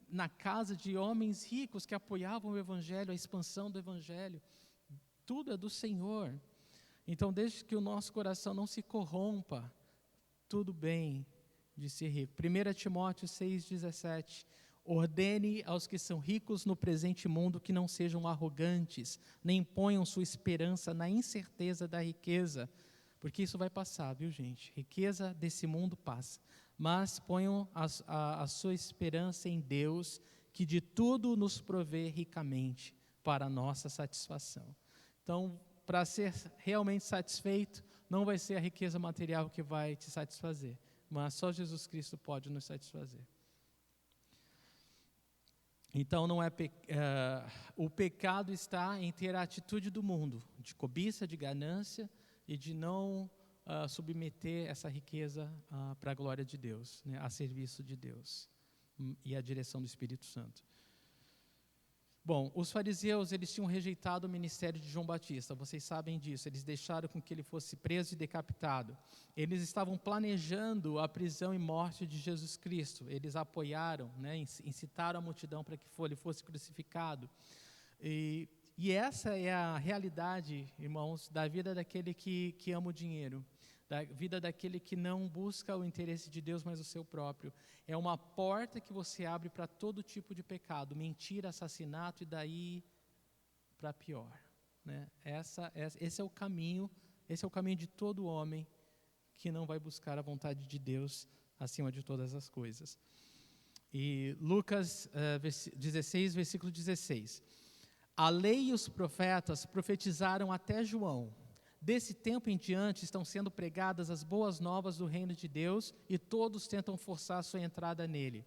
na casa de homens ricos que apoiavam o Evangelho, a expansão do Evangelho. Tudo é do Senhor. Então, desde que o nosso coração não se corrompa, tudo bem de ser rico. 1 Timóteo 6,17. Ordene aos que são ricos no presente mundo que não sejam arrogantes, nem ponham sua esperança na incerteza da riqueza, porque isso vai passar, viu, gente? Riqueza desse mundo passa, mas ponham a sua esperança em Deus, que de tudo nos provê ricamente para a nossa satisfação. Então, para ser realmente satisfeito, não vai ser a riqueza material que vai te satisfazer, mas só Jesus Cristo pode nos satisfazer. Então, o pecado está em ter a atitude do mundo, de cobiça, de ganância e de não submeter essa riqueza para a glória de Deus, né, a serviço de Deus e a direção do Espírito Santo. Bom, os fariseus, eles tinham rejeitado o ministério de João Batista, vocês sabem disso, eles deixaram com que ele fosse preso e decapitado. Eles estavam planejando a prisão e morte de Jesus Cristo, eles apoiaram, né, incitaram a multidão para que ele fosse crucificado. E essa é a realidade, irmãos, da vida daquele que ama o dinheiro, da vida daquele que não busca o interesse de Deus, mas o seu próprio. É uma porta que você abre para todo tipo de pecado, mentira, assassinato e daí para pior, né? Esse é o caminho de todo homem que não vai buscar a vontade de Deus acima de todas as coisas. E Lucas 16, versículo 16. A lei e os profetas profetizaram até João. Desse tempo em diante estão sendo pregadas as boas novas do reino de Deus e todos tentam forçar a sua entrada nele.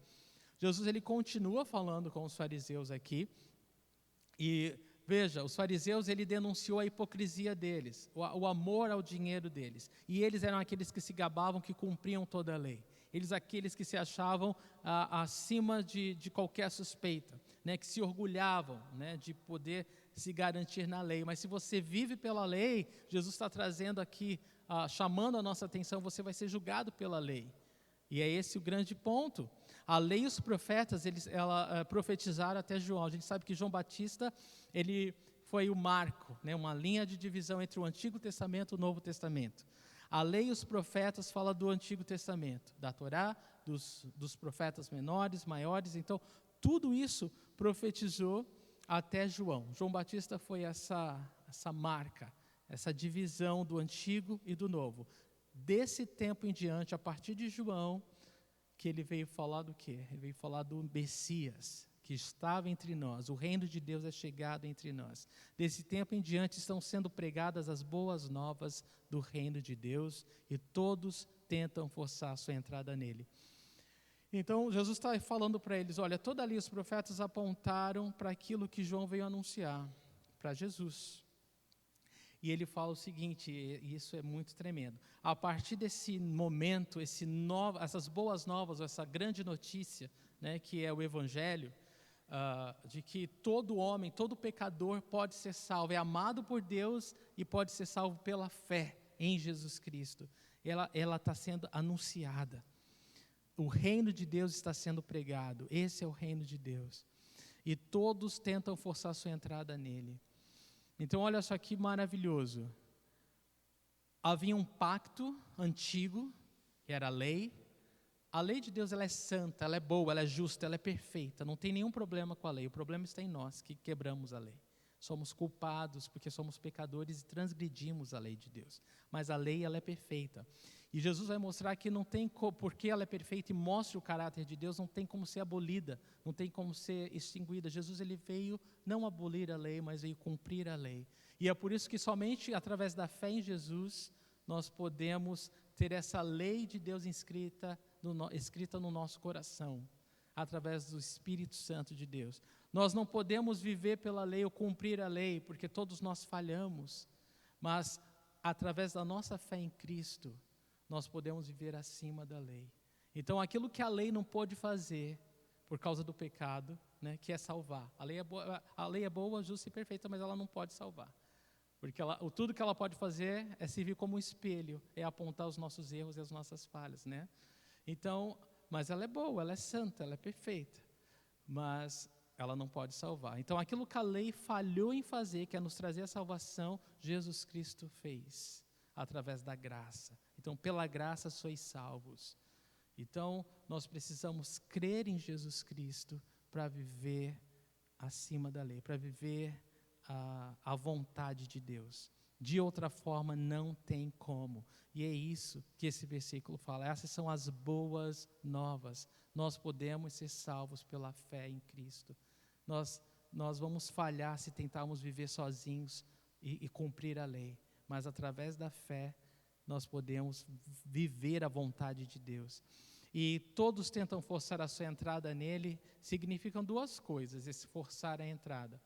Jesus, ele continua falando com os fariseus aqui e veja, os fariseus, ele denunciou a hipocrisia deles, o amor ao dinheiro deles, e eles eram aqueles que se gabavam que cumpriam toda a lei. Eles aqueles que se achavam acima de qualquer suspeita, né, que se orgulhavam, né, de poder se garantir na lei. Mas se você vive pela lei, Jesus está trazendo aqui, chamando a nossa atenção, você vai ser julgado pela lei. E é esse o grande ponto. A lei e os profetas, eles profetizaram até João. A gente sabe que João Batista, ele foi o marco, né, uma linha de divisão entre o Antigo Testamento e o Novo Testamento. A lei e os profetas falam do Antigo Testamento, da Torá, dos profetas menores, maiores. Então, tudo isso profetizou até João. João Batista foi essa marca, essa divisão do Antigo e do Novo. Desse tempo em diante, a partir de João, que ele veio falar do quê? Ele veio falar do Messias, que estava entre nós. O reino de Deus é chegado entre nós. Desse tempo em diante estão sendo pregadas as boas novas do reino de Deus e todos tentam forçar a sua entrada nele. Então, Jesus está falando para eles, olha, toda ali os profetas apontaram para aquilo que João veio anunciar, para Jesus. E ele fala o seguinte, e isso é muito tremendo, a partir desse momento, essas boas novas, essa grande notícia, né, que é o Evangelho, de que todo homem, todo pecador pode ser salvo, é amado por Deus e pode ser salvo pela fé em Jesus Cristo. Ela está sendo anunciada. O reino de Deus está sendo pregado. Esse é o reino de Deus. E todos tentam forçar sua entrada nele. Então, olha só que maravilhoso. Havia um pacto antigo, que era a lei. A lei de Deus, ela é santa, ela é boa, ela é justa, ela é perfeita. Não tem nenhum problema com a lei. O problema está em nós, que quebramos a lei. Somos culpados porque somos pecadores e transgredimos a lei de Deus. Mas a lei, ela é perfeita. E Jesus vai mostrar que não tem porque ela é perfeita e mostra o caráter de Deus, não tem como ser abolida, não tem como ser extinguida. Jesus, ele veio não abolir a lei, mas veio cumprir a lei. E é por isso que somente através da fé em Jesus nós podemos ter essa lei de Deus escrita no nosso coração, através do Espírito Santo de Deus. Nós não podemos viver pela lei ou cumprir a lei, porque todos nós falhamos, mas através da nossa fé em Cristo, nós podemos viver acima da lei. Então, aquilo que a lei não pôde fazer, por causa do pecado, né, que é salvar. A lei é boa, justa e perfeita, mas ela não pode salvar. Porque tudo que ela pode fazer é servir como um espelho, é apontar os nossos erros e as nossas falhas, né? Então, mas ela é boa, ela é santa, ela é perfeita, mas ela não pode salvar. Então, aquilo que a lei falhou em fazer, que é nos trazer a salvação, Jesus Cristo fez, através da graça. Então, pela graça sois salvos. Então, nós precisamos crer em Jesus Cristo para viver acima da lei, para viver a vontade de Deus. De outra forma, não tem como. E é isso que esse versículo fala. Essas são as boas novas. Nós podemos ser salvos pela fé em Cristo. Nós vamos falhar se tentarmos viver sozinhos e cumprir a lei. Mas através da fé, nós podemos viver a vontade de Deus. E todos tentam forçar a sua entrada nele, significam duas coisas, esse forçar a entrada.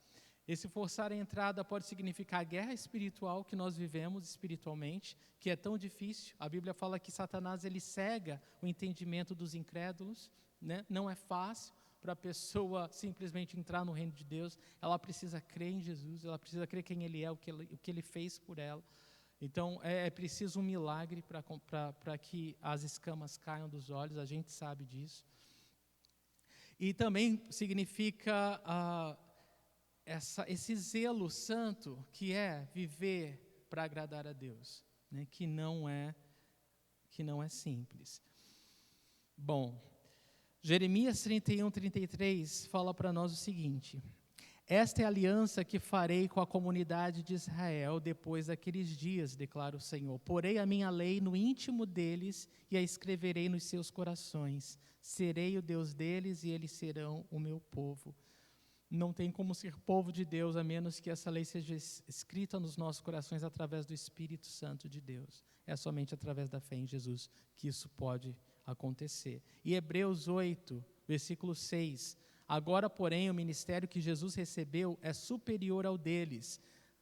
Esse forçar a entrada pode significar a guerra espiritual que nós vivemos espiritualmente, que é tão difícil. A Bíblia fala que Satanás ele cega o entendimento dos incrédulos, né? Não é fácil para a pessoa simplesmente entrar no reino de Deus. Ela precisa crer em Jesus, ela precisa crer quem Ele é, o que Ele fez por ela. Então, é preciso um milagre para que as escamas caiam dos olhos, a gente sabe disso. E também significa esse zelo santo, que é viver para agradar a Deus, né? que não é simples. Bom, Jeremias 31:33 fala para nós o seguinte: esta é a aliança que farei com a comunidade de Israel depois daqueles dias, declara o Senhor. Porei a minha lei no íntimo deles e a escreverei nos seus corações. Serei o Deus deles e eles serão o meu povo. Não tem como ser povo de Deus a menos que essa lei seja escrita nos nossos corações através do Espírito Santo de Deus. É somente através da fé em Jesus que isso pode acontecer. E Hebreus 8, versículo 6... Agora, porém, o ministério que Jesus recebeu é superior ao deles,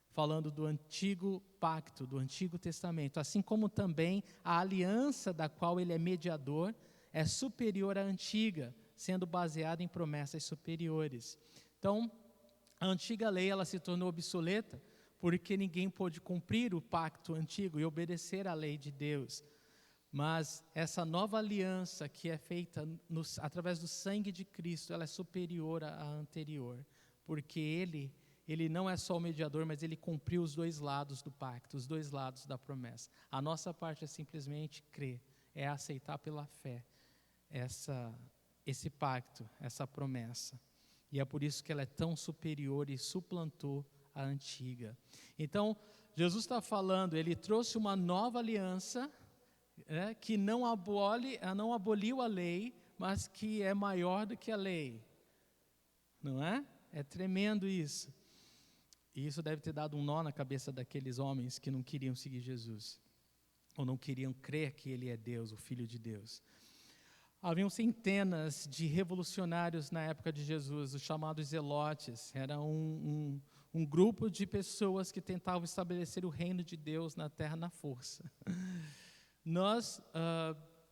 falando do antigo pacto, do Antigo Testamento, assim como também a aliança da qual ele é mediador é superior à antiga, sendo baseada em promessas superiores. Então, a antiga lei ela se tornou obsoleta porque ninguém pôde cumprir o pacto antigo e obedecer à lei de Deus. Mas essa nova aliança que é feita através do sangue de Cristo, ela é superior à anterior, porque ele não é só o mediador, mas ele cumpriu os dois lados do pacto, os dois lados da promessa. A nossa parte é simplesmente crer, é aceitar pela fé esse pacto, essa promessa. E é por isso que ela é tão superior e suplantou a antiga. Então, Jesus está falando, ele trouxe uma nova aliança, que não aboliu a lei, mas que é maior do que a lei. Não é? É tremendo isso. E isso deve ter dado um nó na cabeça daqueles homens que não queriam seguir Jesus, ou não queriam crer que Ele é Deus, o Filho de Deus. Haviam centenas de revolucionários na época de Jesus, os chamados zelotes. Era um grupo de pessoas que tentavam estabelecer o reino de Deus na terra na força. Nós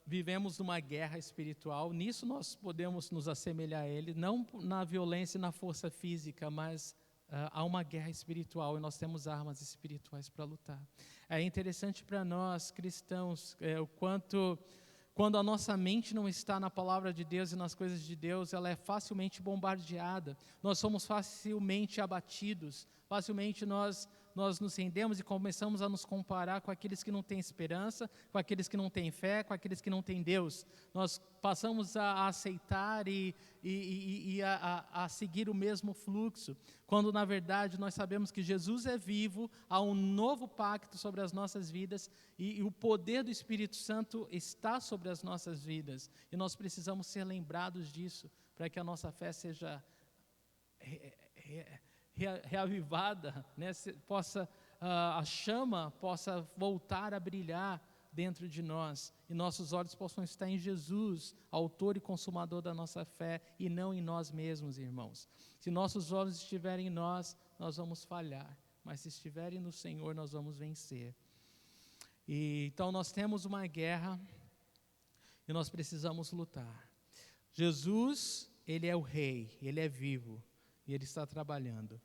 vivemos uma guerra espiritual, nisso nós podemos nos assemelhar a ele, não na violência e na força física, mas há uma guerra espiritual e nós temos armas espirituais para lutar. É interessante para nós cristãos o quanto, quando a nossa mente não está na palavra de Deus e nas coisas de Deus, ela é facilmente bombardeada, nós somos facilmente abatidos, facilmente nós nos rendemos e começamos a nos comparar com aqueles que não têm esperança, com aqueles que não têm fé, com aqueles que não têm Deus. Nós passamos a aceitar e a seguir o mesmo fluxo, quando na verdade nós sabemos que Jesus é vivo, há um novo pacto sobre as nossas vidas e o poder do Espírito Santo está sobre as nossas vidas. E nós precisamos ser lembrados disso, para que a nossa fé seja reavivada, né? A chama possa voltar a brilhar dentro de nós e nossos olhos possam estar em Jesus, autor e consumador da nossa fé, e não em nós mesmos, irmãos. Se nossos olhos estiverem em nós, nós vamos falhar, mas se estiverem no Senhor, nós vamos vencer. E então nós temos uma guerra e nós precisamos lutar. Jesus, Ele é o Rei, Ele é vivo e Ele está trabalhando.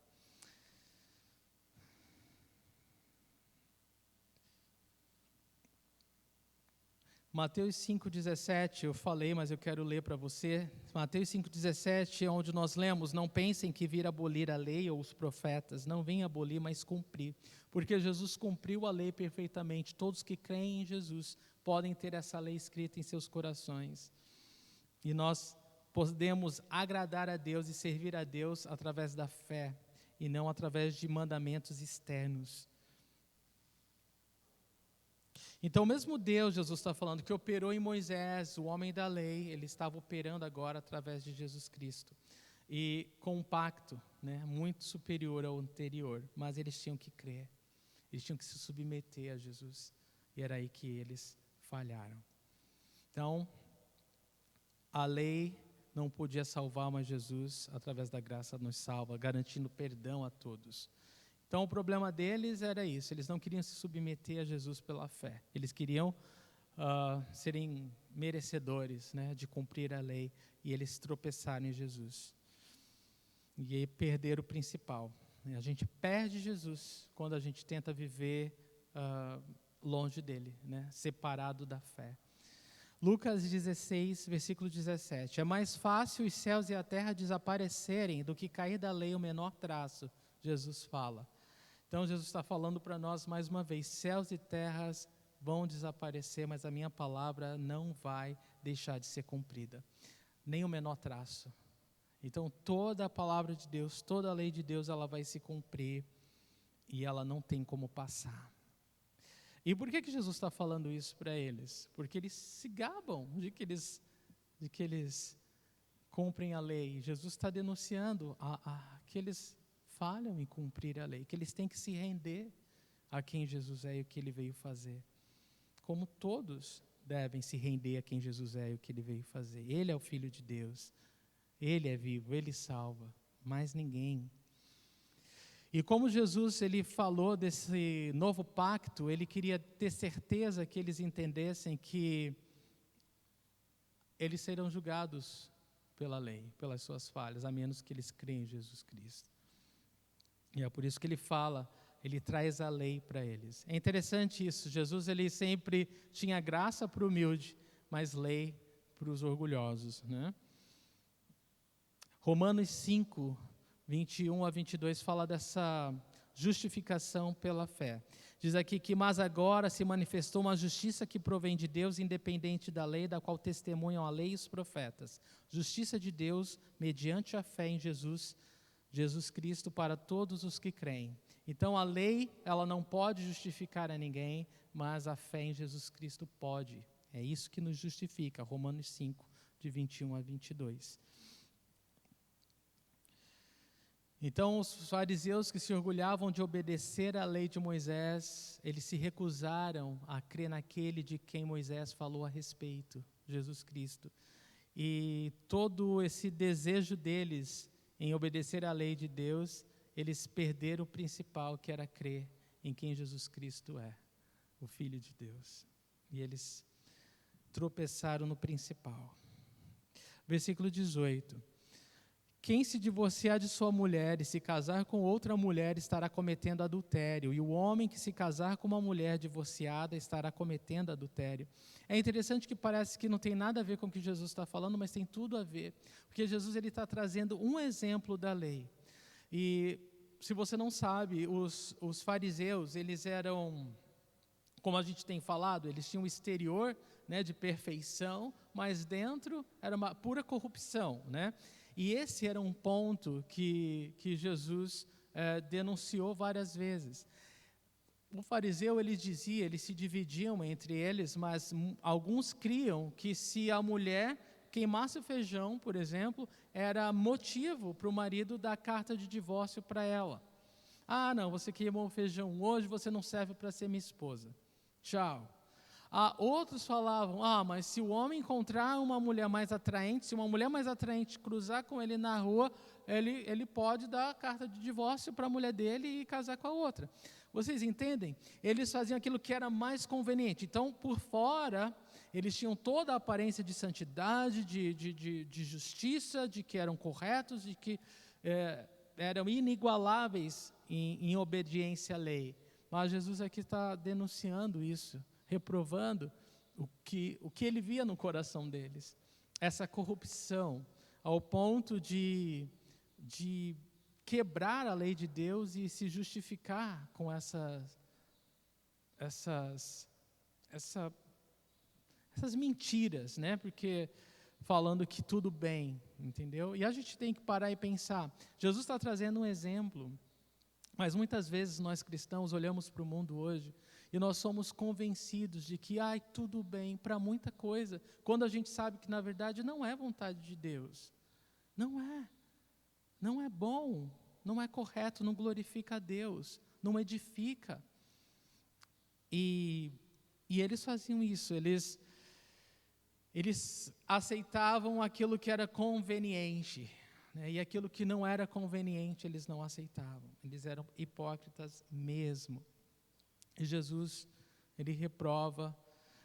Mateus 5,17, eu falei, mas eu quero ler para você. Mateus 5,17 é onde nós lemos: não pensem que vir abolir a lei ou os profetas, não vem abolir, mas cumprir. Porque Jesus cumpriu a lei perfeitamente. Todos que creem em Jesus podem ter essa lei escrita em seus corações. E nós podemos agradar a Deus e servir a Deus através da fé, e não através de mandamentos externos. Então, o mesmo Deus, Jesus está falando, que operou em Moisés, o homem da lei, ele estava operando agora através de Jesus Cristo. E com um pacto, né, muito superior ao anterior, mas eles tinham que crer, eles tinham que se submeter a Jesus. E era aí que eles falharam. Então, a lei não podia salvar, mas Jesus, através da graça, nos salva, garantindo perdão a todos. Então, o problema deles era isso, eles não queriam se submeter a Jesus pela fé. Eles queriam serem merecedores, né, de cumprir a lei, e eles tropeçaram em Jesus. E aí perderam o principal. A gente perde Jesus quando a gente tenta viver longe dele, né, separado da fé. Lucas 16, versículo 17. É mais fácil os céus e a terra desaparecerem do que cair da lei o menor traço, Jesus fala. Então, Jesus está falando para nós mais uma vez: céus e terras vão desaparecer, mas a minha palavra não vai deixar de ser cumprida, nem o menor traço. Então, toda a palavra de Deus, toda a lei de Deus, ela vai se cumprir e ela não tem como passar. E por que Jesus está falando isso para eles? Porque eles se gabam de que eles cumprem a lei. Jesus está denunciando que eles falham em cumprir a lei, que eles têm que se render a quem Jesus é e o que Ele veio fazer. Como todos devem se render a quem Jesus é e o que Ele veio fazer. Ele é o Filho de Deus, Ele é vivo, Ele salva, mais ninguém. E como Jesus, Ele falou desse novo pacto, Ele queria ter certeza que eles entendessem que eles serão julgados pela lei, pelas suas falhas, a menos que eles creem em Jesus Cristo. E é por isso que Ele fala, Ele traz a lei para eles. É interessante isso, Jesus, Ele sempre tinha graça para o humilde, mas lei para os orgulhosos, né? Romanos 5, 21 a 22 fala dessa justificação pela fé. Diz aqui que: mas agora se manifestou uma justiça que provém de Deus, independente da lei, da qual testemunham a lei e os profetas. Justiça de Deus mediante a fé em Jesus Cristo para todos os que creem. Então a lei, ela não pode justificar a ninguém, mas a fé em Jesus Cristo pode. É isso que nos justifica. Romanos 5, de 21 a 22. Então, os fariseus que se orgulhavam de obedecer à lei de Moisés, eles se recusaram a crer naquele de quem Moisés falou a respeito, Jesus Cristo. E todo esse desejo deles em obedecer à lei de Deus, eles perderam o principal, que era crer em quem Jesus Cristo é, o Filho de Deus. E eles tropeçaram no principal. Versículo 18. Quem se divorciar de sua mulher e se casar com outra mulher estará cometendo adultério, e o homem que se casar com uma mulher divorciada estará cometendo adultério. É interessante que parece que não tem nada a ver com o que Jesus está falando, mas tem tudo a ver, porque Jesus está trazendo um exemplo da lei. E se você não sabe, os fariseus, eles eram, como a gente tem falado, eles tinham um exterior, né, de perfeição, mas dentro era uma pura corrupção, né? E esse era um ponto que Jesus denunciou várias vezes. O fariseu, eles se dividiam entre eles, mas alguns criam que se a mulher queimasse o feijão, por exemplo, era motivo para o marido dar carta de divórcio para ela. Ah, não, você queimou o feijão hoje, você não serve para ser minha esposa. Tchau. Outros falavam, mas se o homem encontrar uma mulher mais atraente, se uma mulher mais atraente cruzar com ele na rua, ele pode dar a carta de divórcio para a mulher dele e casar com a outra. Vocês entendem? Eles faziam aquilo que era mais conveniente. Então, por fora, eles tinham toda a aparência de santidade, de justiça, de que eram corretos, de que eram inigualáveis em obediência à lei. Mas Jesus aqui está denunciando isso, reprovando o que ele via no coração deles. Essa corrupção, ao ponto de quebrar a lei de Deus e se justificar com essas mentiras, né? Porque falando que tudo bem, entendeu? E a gente tem que parar e pensar. Jesus está trazendo um exemplo, mas muitas vezes nós cristãos olhamos para o mundo hoje e nós somos convencidos de que, tudo bem, para muita coisa, quando a gente sabe que na verdade não é vontade de Deus. Não é bom, não é correto, não glorifica a Deus, não edifica. E eles faziam isso, eles aceitavam aquilo que era conveniente, né? E aquilo que não era conveniente eles não aceitavam. Eles eram hipócritas mesmo. E Jesus, ele reprova,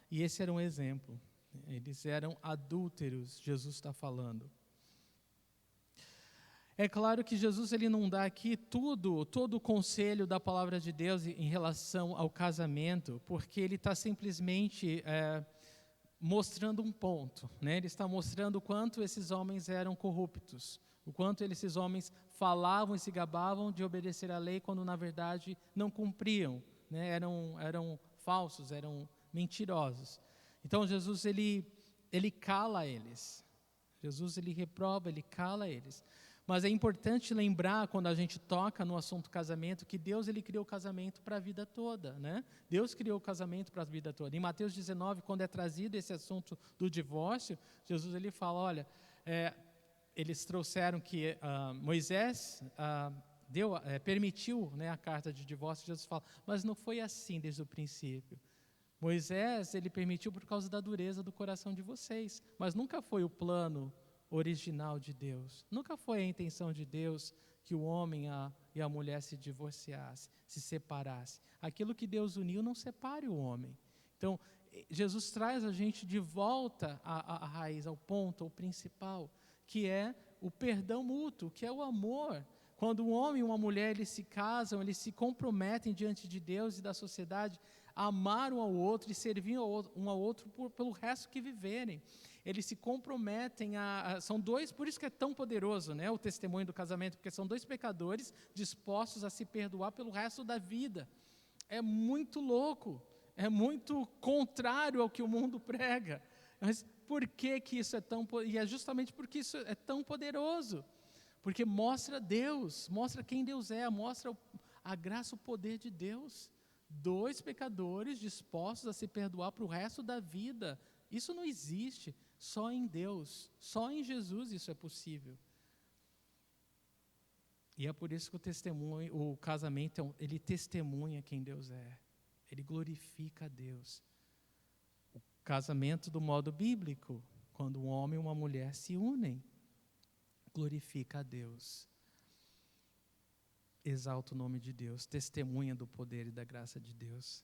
e esse era um exemplo. Eles eram adúlteros, Jesus está falando. É claro que Jesus ele não dá aqui todo o conselho da palavra de Deus em relação ao casamento, porque ele está simplesmente mostrando um ponto, né? Ele está mostrando o quanto esses homens eram corruptos, o quanto esses homens falavam e se gabavam de obedecer à lei, quando na verdade não cumpriam, né? Eram falsos, eram mentirosos. Então Jesus ele cala eles. Jesus ele reprova, ele cala eles. Mas é importante lembrar, quando a gente toca no assunto casamento, que Deus ele criou o casamento para a vida toda, né? Deus criou o casamento para a vida toda. Em Mateus 19, quando é trazido esse assunto do divórcio, Jesus ele fala, olha, eles trouxeram que Moisés permitiu, né, a carta de divórcio. Jesus fala, mas não foi assim desde o princípio. Moisés ele permitiu por causa da dureza do coração de vocês, mas nunca foi o plano original de Deus. Nunca foi a intenção de Deus que o homem e a mulher se divorciassem, se separassem. Aquilo que Deus uniu, não separe o homem. Então, Jesus traz a gente de volta à raiz, ao ponto, ao principal, que é o perdão mútuo, que é o amor. Quando um homem e uma mulher eles se casam, eles se comprometem diante de Deus e da sociedade a amar um ao outro e servir um ao outro pelo resto que viverem. Eles se comprometem são dois, por isso que é tão poderoso, né, o testemunho do casamento, porque são dois pecadores dispostos a se perdoar pelo resto da vida. É muito louco, é muito contrário ao que o mundo prega. Mas por que isso é tão, e é justamente porque isso é tão poderoso, porque mostra Deus, mostra quem Deus é, mostra a graça, o poder de Deus. Dois pecadores dispostos a se perdoar para o resto da vida. Isso não existe, só em Deus, só em Jesus isso é possível. E é por isso que o casamento, ele testemunha quem Deus é, ele glorifica a Deus. O casamento do modo bíblico, quando um homem e uma mulher se unem, glorifica a Deus, exalta o nome de Deus, testemunha do poder e da graça de Deus.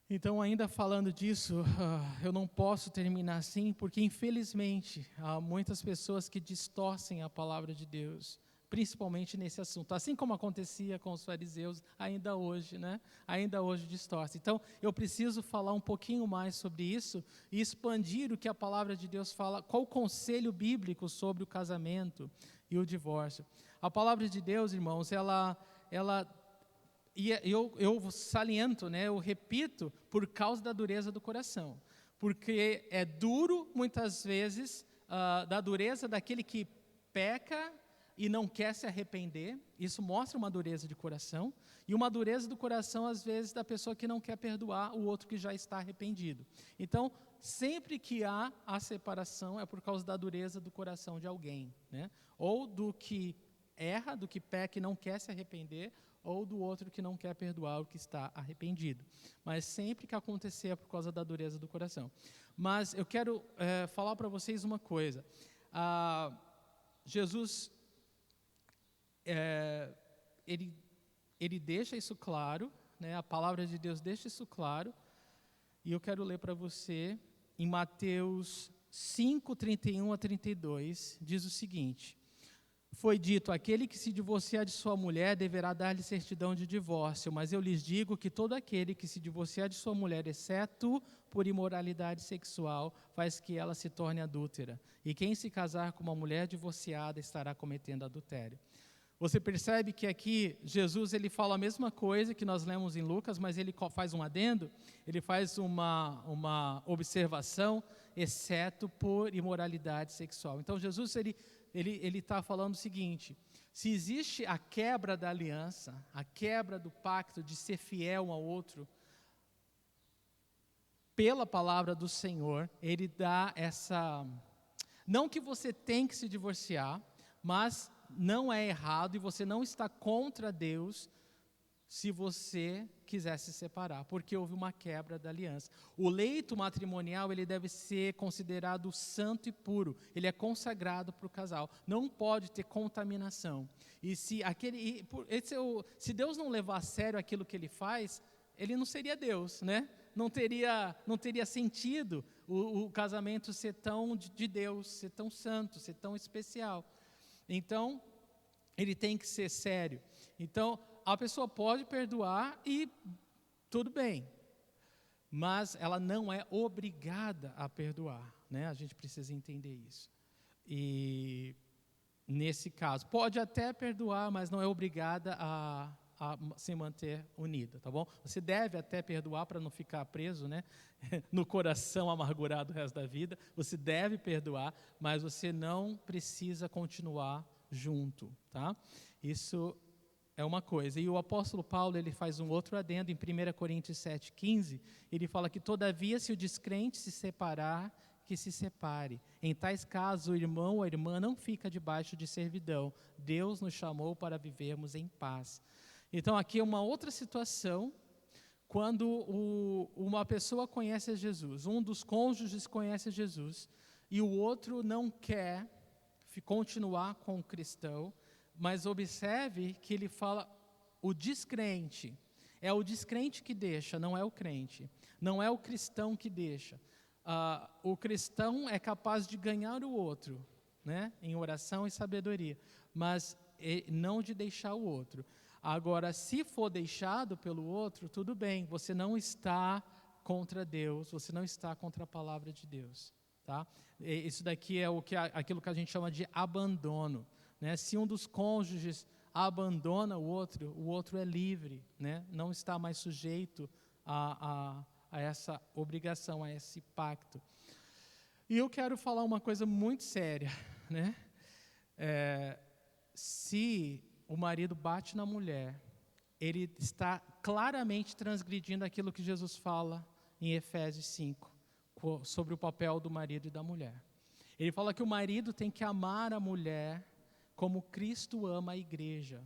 Então, ainda falando disso, eu não posso terminar assim, porque infelizmente há muitas pessoas que distorcem a palavra de Deus, principalmente nesse assunto, assim como acontecia com os fariseus ainda hoje, né? Ainda hoje distorce. Então, eu preciso falar um pouquinho mais sobre isso e expandir o que a palavra de Deus fala, qual o conselho bíblico sobre o casamento e o divórcio. A palavra de Deus, irmãos, e eu saliento, né, eu repito, por causa da dureza do coração. Porque é duro, muitas vezes, da dureza daquele que peca e não quer se arrepender. Isso mostra uma dureza de coração. E uma dureza do coração, às vezes, da pessoa que não quer perdoar o outro que já está arrependido. Então, sempre que há a separação, é por causa da dureza do coração de alguém, né? Ou do que erra, do que peca e não quer se arrepender, ou do outro que não quer perdoar o que está arrependido. Mas sempre que acontecer é por causa da dureza do coração. Mas eu quero falar para vocês uma coisa. Jesus, ele deixa isso claro, né? A palavra de Deus deixa isso claro, e eu quero ler para você em Mateus 5, 31 a 32, diz o seguinte: foi dito, aquele que se divorciar de sua mulher deverá dar-lhe certidão de divórcio, mas eu lhes digo que todo aquele que se divorciar de sua mulher, exceto por imoralidade sexual, faz que ela se torne adúltera, e quem se casar com uma mulher divorciada estará cometendo adultério. Você percebe que aqui Jesus ele fala a mesma coisa que nós lemos em Lucas, mas ele faz um adendo, ele faz uma observação, exceto por imoralidade sexual. Então Jesus ele está falando o seguinte: se existe a quebra da aliança, a quebra do pacto de ser fiel um ao outro, pela palavra do Senhor, ele dá essa... Não que você tem que se divorciar, mas não é errado e você não está contra Deus se você quiser se separar, porque houve uma quebra da aliança. O leito matrimonial ele deve ser considerado santo e puro, ele é consagrado para o casal, não pode ter contaminação. E se Deus não levar a sério aquilo que ele faz, ele não seria Deus, né? Não teria sentido o casamento ser tão de Deus, ser tão santo, ser tão especial. Então, ele tem que ser sério. Então, a pessoa pode perdoar e tudo bem, mas ela não é obrigada a perdoar, né? A gente precisa entender isso. E, nesse caso, pode até perdoar, mas não é obrigada a se manter unida, tá bom? Você deve até perdoar para não ficar preso, né? No coração amargurado o resto da vida. Você deve perdoar, mas você não precisa continuar junto, tá? Isso é uma coisa. E o apóstolo Paulo, ele faz um outro adendo em 1 Coríntios 7,15, ele fala que todavia se o descrente se separar, que se separe. Em tais casos, o irmão ou a irmã não fica debaixo de servidão. Deus nos chamou para vivermos em paz. Então aqui é uma outra situação, quando uma pessoa conhece a Jesus, um dos cônjuges conhece a Jesus, e o outro não quer continuar com o cristão, mas observe que ele fala o descrente. É o descrente que deixa, não é o crente. Não é o cristão que deixa. O cristão é capaz de ganhar o outro, né, em oração e sabedoria, mas não de deixar o outro. Agora, se for deixado pelo outro, tudo bem, você não está contra Deus, você não está contra a palavra de Deus. Tá? Isso daqui é aquilo que a gente chama de abandono, né? Se um dos cônjuges abandona o outro é livre, né? Não está mais sujeito a essa obrigação, a esse pacto. E eu quero falar uma coisa muito séria, né? Se o marido bate na mulher, ele está claramente transgredindo aquilo que Jesus fala em Efésios 5, sobre o papel do marido e da mulher. Ele fala que o marido tem que amar a mulher como Cristo ama a igreja,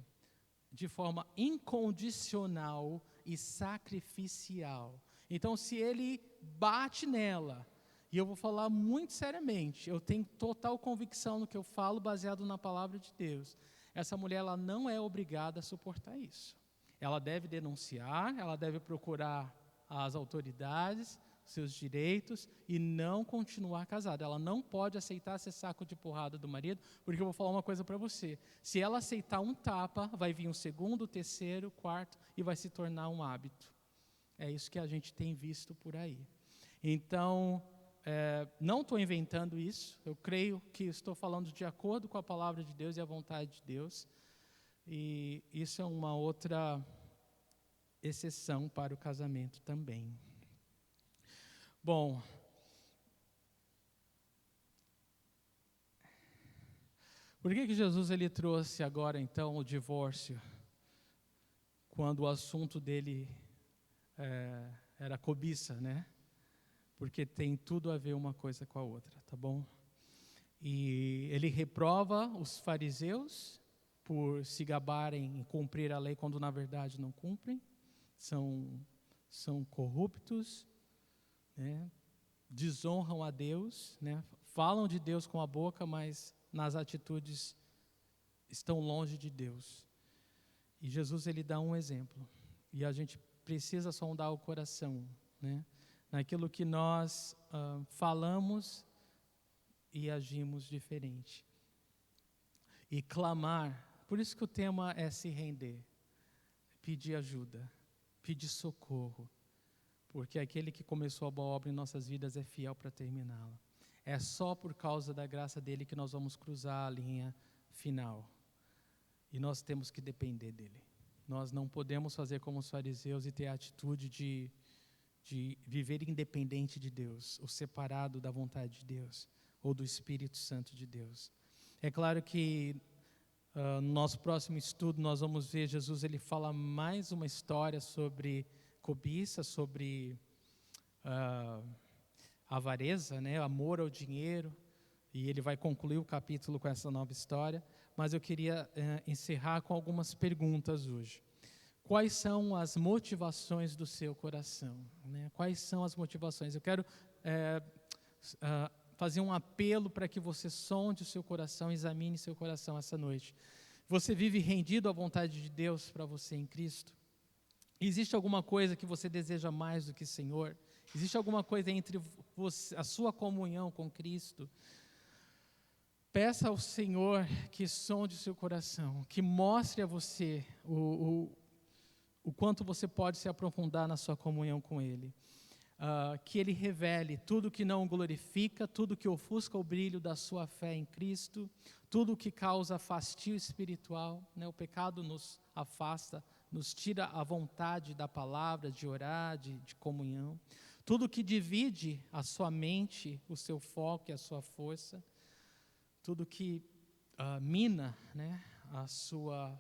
de forma incondicional e sacrificial. Então, se ele bate nela, e eu vou falar muito seriamente, eu tenho total convicção no que eu falo, baseado na palavra de Deus, essa mulher ela não é obrigada a suportar isso. Ela deve denunciar, ela deve procurar as autoridades, seus direitos, e não continuar casada. Ela não pode aceitar ser saco de porrada do marido, porque eu vou falar uma coisa para você. Se ela aceitar um tapa, vai vir um segundo, terceiro, quarto, e vai se tornar um hábito. É isso que a gente tem visto por aí. Então, não estou inventando isso, eu creio que estou falando de acordo com a palavra de Deus e a vontade de Deus, e isso é uma outra exceção para o casamento também. Bom, por que Jesus ele trouxe agora então o divórcio, quando o assunto dele era cobiça, né? Porque tem tudo a ver uma coisa com a outra, tá bom? E ele reprova os fariseus por se gabarem em cumprir a lei quando na verdade não cumprem, são corruptos, né? Desonram a Deus, né? Falam de Deus com a boca, mas nas atitudes estão longe de Deus. E Jesus, ele dá um exemplo, e a gente precisa sondar o coração, né? Naquilo que nós falamos e agimos diferente. E clamar, por isso que o tema é se render, pedir ajuda, pedir socorro, porque aquele que começou a boa obra em nossas vidas é fiel para terminá-la. É só por causa da graça dele que nós vamos cruzar a linha final. E nós temos que depender dele. Nós não podemos fazer como os fariseus e ter a atitude de viver independente de Deus, ou separado da vontade de Deus, ou do Espírito Santo de Deus. É claro que no nosso próximo estudo nós vamos ver Jesus, ele fala mais uma história sobre cobiça, sobre avareza, né? Amor ao dinheiro, e ele vai concluir o capítulo com essa nova história, mas eu queria encerrar com algumas perguntas hoje. Quais são as motivações do seu coração, né? Quais são as motivações? Eu quero fazer um apelo para que você sonde o seu coração, examine seu coração essa noite. Você vive rendido à vontade de Deus para você em Cristo? Existe alguma coisa que você deseja mais do que o Senhor? Existe alguma coisa entre você, a sua comunhão com Cristo? Peça ao Senhor que sonde o seu coração, que mostre a você o quanto você pode se aprofundar na sua comunhão com Ele. Que Ele revele tudo que não o glorifica, tudo que ofusca o brilho da sua fé em Cristo, tudo que causa fastio espiritual, né? O pecado nos afasta, nos tira a vontade da palavra, de orar, de comunhão. Tudo que divide a sua mente, o seu foco e a sua força, tudo que mina, né, a sua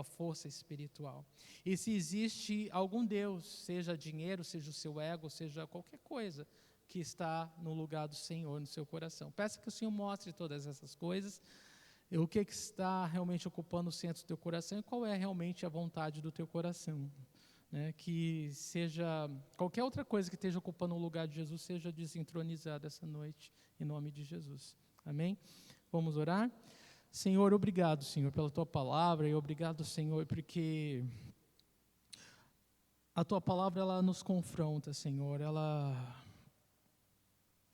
força espiritual. E se existe algum Deus, seja dinheiro, seja o seu ego, seja qualquer coisa que está no lugar do Senhor, no seu coração, peça que o Senhor mostre todas essas coisas, o que está realmente ocupando o centro do teu coração e qual é realmente a vontade do teu coração, né? Que seja, qualquer outra coisa que esteja ocupando o lugar de Jesus, seja desentronizada essa noite, em nome de Jesus. Amém? Vamos orar? Senhor, obrigado, Senhor, pela Tua palavra, e obrigado, Senhor, porque a Tua palavra, ela nos confronta, Senhor,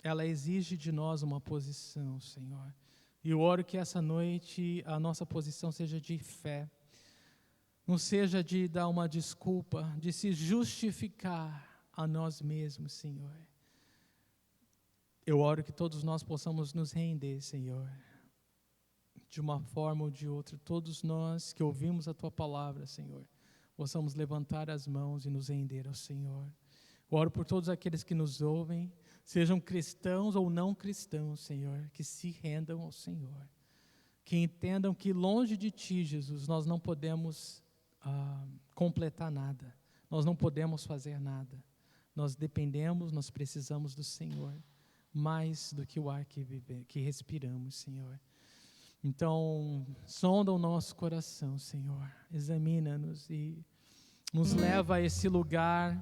ela exige de nós uma posição, Senhor. E eu oro que essa noite a nossa posição seja de fé, não seja de dar uma desculpa, de se justificar a nós mesmos, Senhor. Eu oro que todos nós possamos nos render, Senhor, de uma forma ou de outra, todos nós que ouvimos a Tua palavra, Senhor, possamos levantar as mãos e nos render ao Senhor. Eu oro por todos aqueles que nos ouvem, sejam cristãos ou não cristãos, Senhor, que se rendam ao Senhor, que entendam que longe de Ti, Jesus, nós não podemos completar nada, nós não podemos fazer nada, nós dependemos, nós precisamos do Senhor, mais do que o ar que respiramos, Senhor. Então, sonda o nosso coração, Senhor, examina-nos e nos leva a esse lugar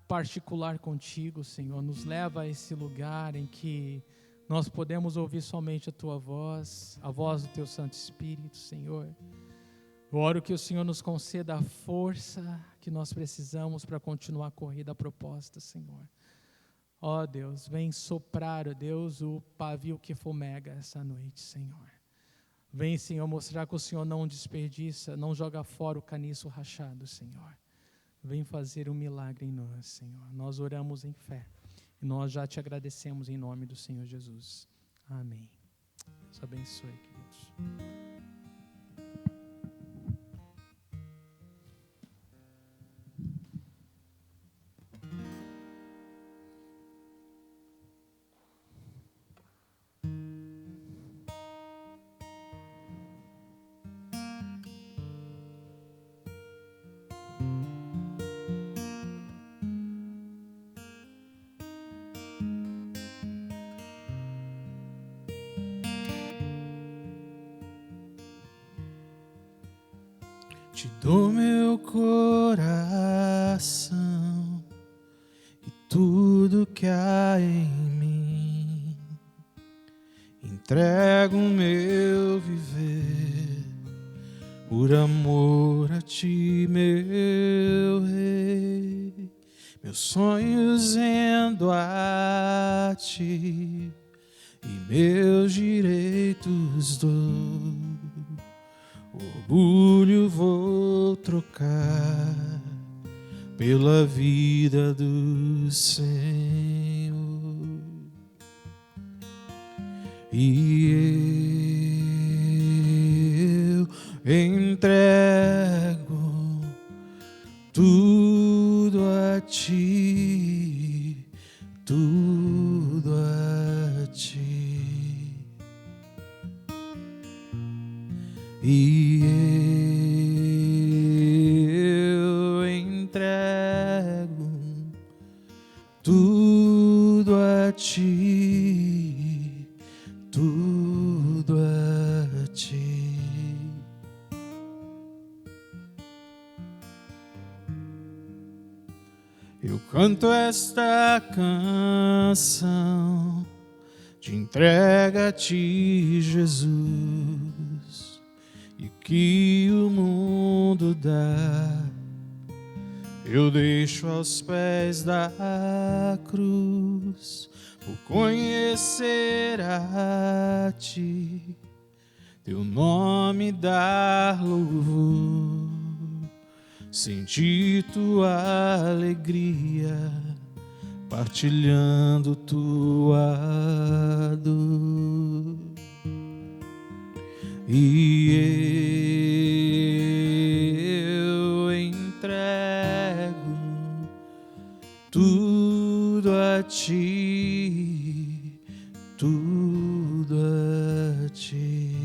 particular contigo, Senhor, nos leva a esse lugar em que nós podemos ouvir somente a Tua voz, a voz do Teu Santo Espírito, Senhor. Eu oro que o Senhor nos conceda a força que nós precisamos para continuar a corrida proposta, Senhor. Ó Deus, vem soprar, ó Deus, o pavio que fumega essa noite, Senhor. Vem, Senhor, mostrar que o Senhor não desperdiça, não joga fora o caniço rachado, Senhor. Vem fazer um milagre em nós, Senhor. Nós oramos em fé. E nós já te agradecemos em nome do Senhor Jesus. Amém. Deus abençoe, queridos. Te dou meu coração e tudo que há em mim. Entrego o meu viver por amor a ti, meu Rei. Meus sonhos rendo a ti e meus direitos dou. Orgulho vou trocar pela vida do Senhor. E eu entrego tudo a ti, tudo a ti. E eu entrego tudo a ti, tudo a ti. Eu canto esta canção de entrega a ti, Jesus. E que o mundo dá, eu deixo aos pés da cruz, por conhecer a ti, teu nome dar louvor, sentir tua alegria, partilhando tua dor. E eu entrego tudo a ti, tudo a ti.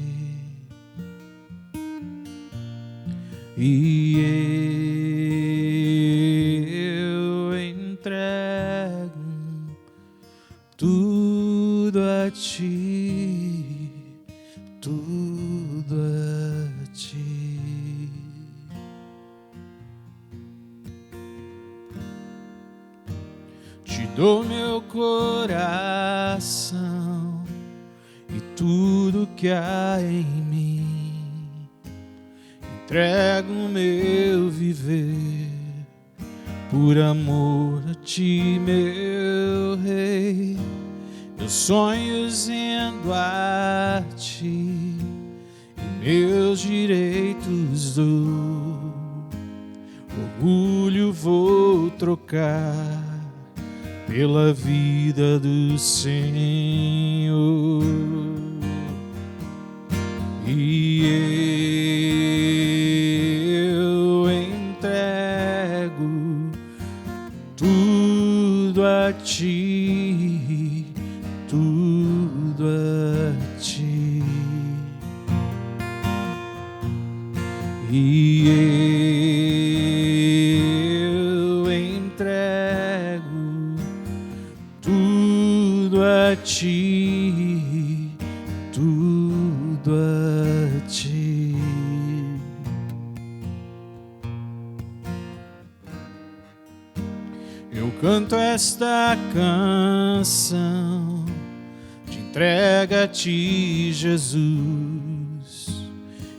E eu entrego tudo a ti, tudo a ti. Te dou meu coração e tudo que há em mim. Entrego o meu viver por amor a ti, meu Rei. Meus sonhos rendo a ti e meus direitos dou. Orgulho vou trocar pela vida do Senhor. E eu entrego tudo a ti, tudo a ti. E eu entrego tudo a ti, tudo a ti. Eu canto esta canção de entrega a ti, Jesus,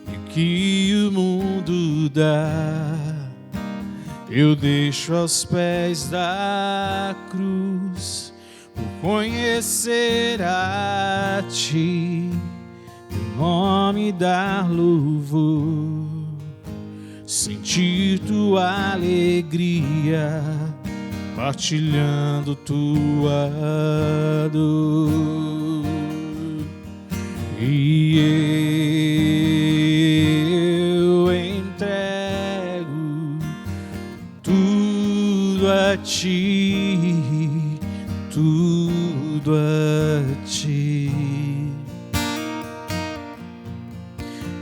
e que o mundo dá, eu deixo aos pés da cruz, por conhecer a ti, teu nome dar louvor, sentir tua alegria, partilhando tua dor. E eu entrego tudo a ti, tudo a ti.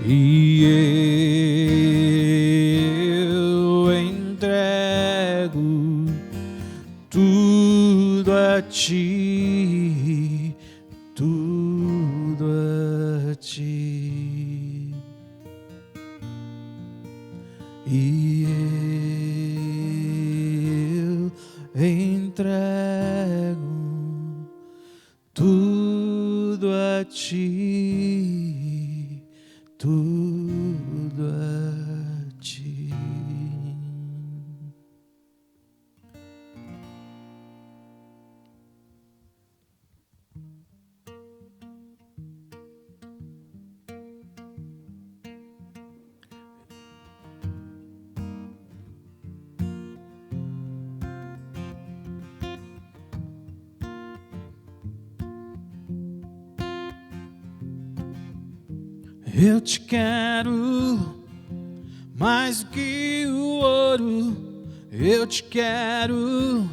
E eu entrego tudo a ti, tudo a ti. e eu entrego tudo a ti, tudo a ti. Eu te quero mais do que o ouro, eu te quero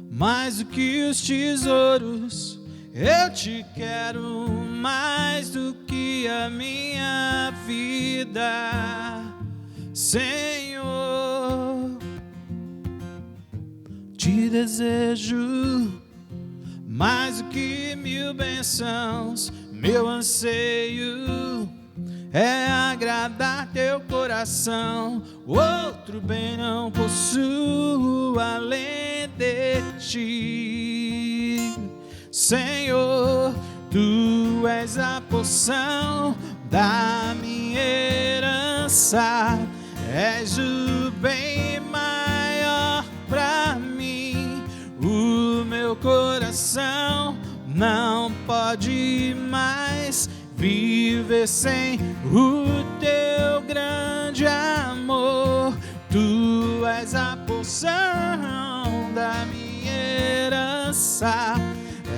mais do que os tesouros, eu te quero mais do que a minha vida, Senhor. Te desejo mais do que 1000 bênçãos, meu anseio é agradar teu coração. Outro bem não possuo além de ti, Senhor. Tu és a porção da minha herança, és o bem maior pra mim. O meu coração não pode mais viver sem o teu grande amor. Tu és a porção da minha herança,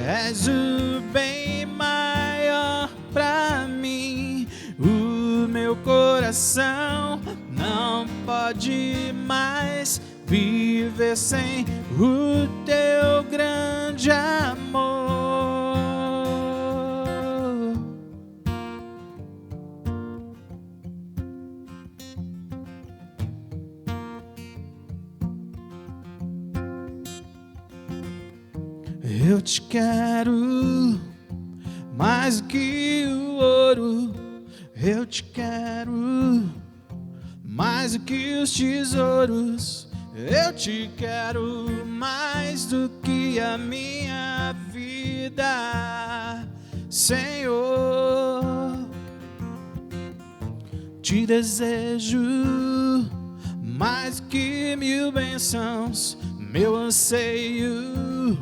és o bem maior pra mim. O meu coração não pode mais viver sem o teu grande amor. Eu te quero mais do que o ouro, eu te quero mais do que os tesouros, eu te quero mais do que a minha vida, Senhor. Te desejo mais do que 1000 bênçãos, meu anseio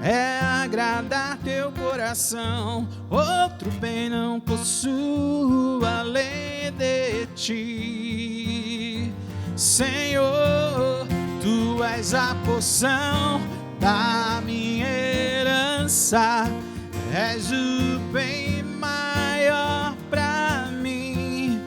é agradar teu coração. Outro bem não possuo além de ti, Senhor. Tu és a porção da minha herança, és o bem maior pra mim.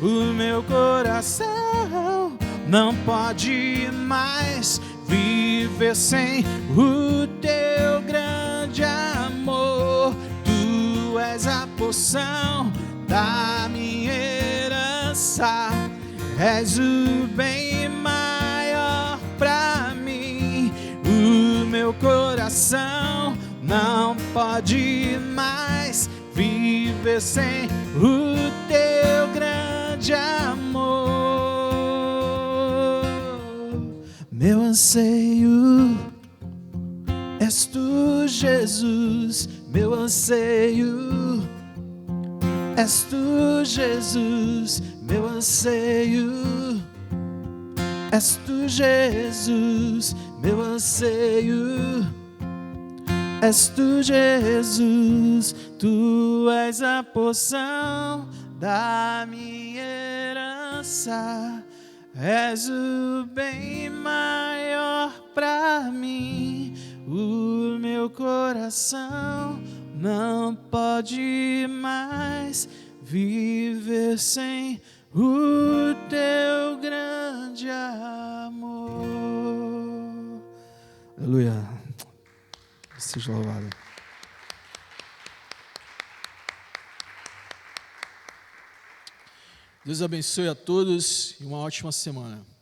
O meu coração não pode mais viver sem o teu grande amor. Tu és a porção da minha herança, és o bem maior pra mim. O meu coração não pode mais viver sem o teu grande amor. Meu anseio és tu, Jesus. Meu anseio és tu, Jesus. Meu anseio és tu, Jesus. Meu anseio és tu, Jesus. Tu és a porção da minha herança, és o bem maior pra mim. O meu coração não pode mais viver sem o teu grande amor. Aleluia. Seja louvado. Deus abençoe a todos e uma ótima semana.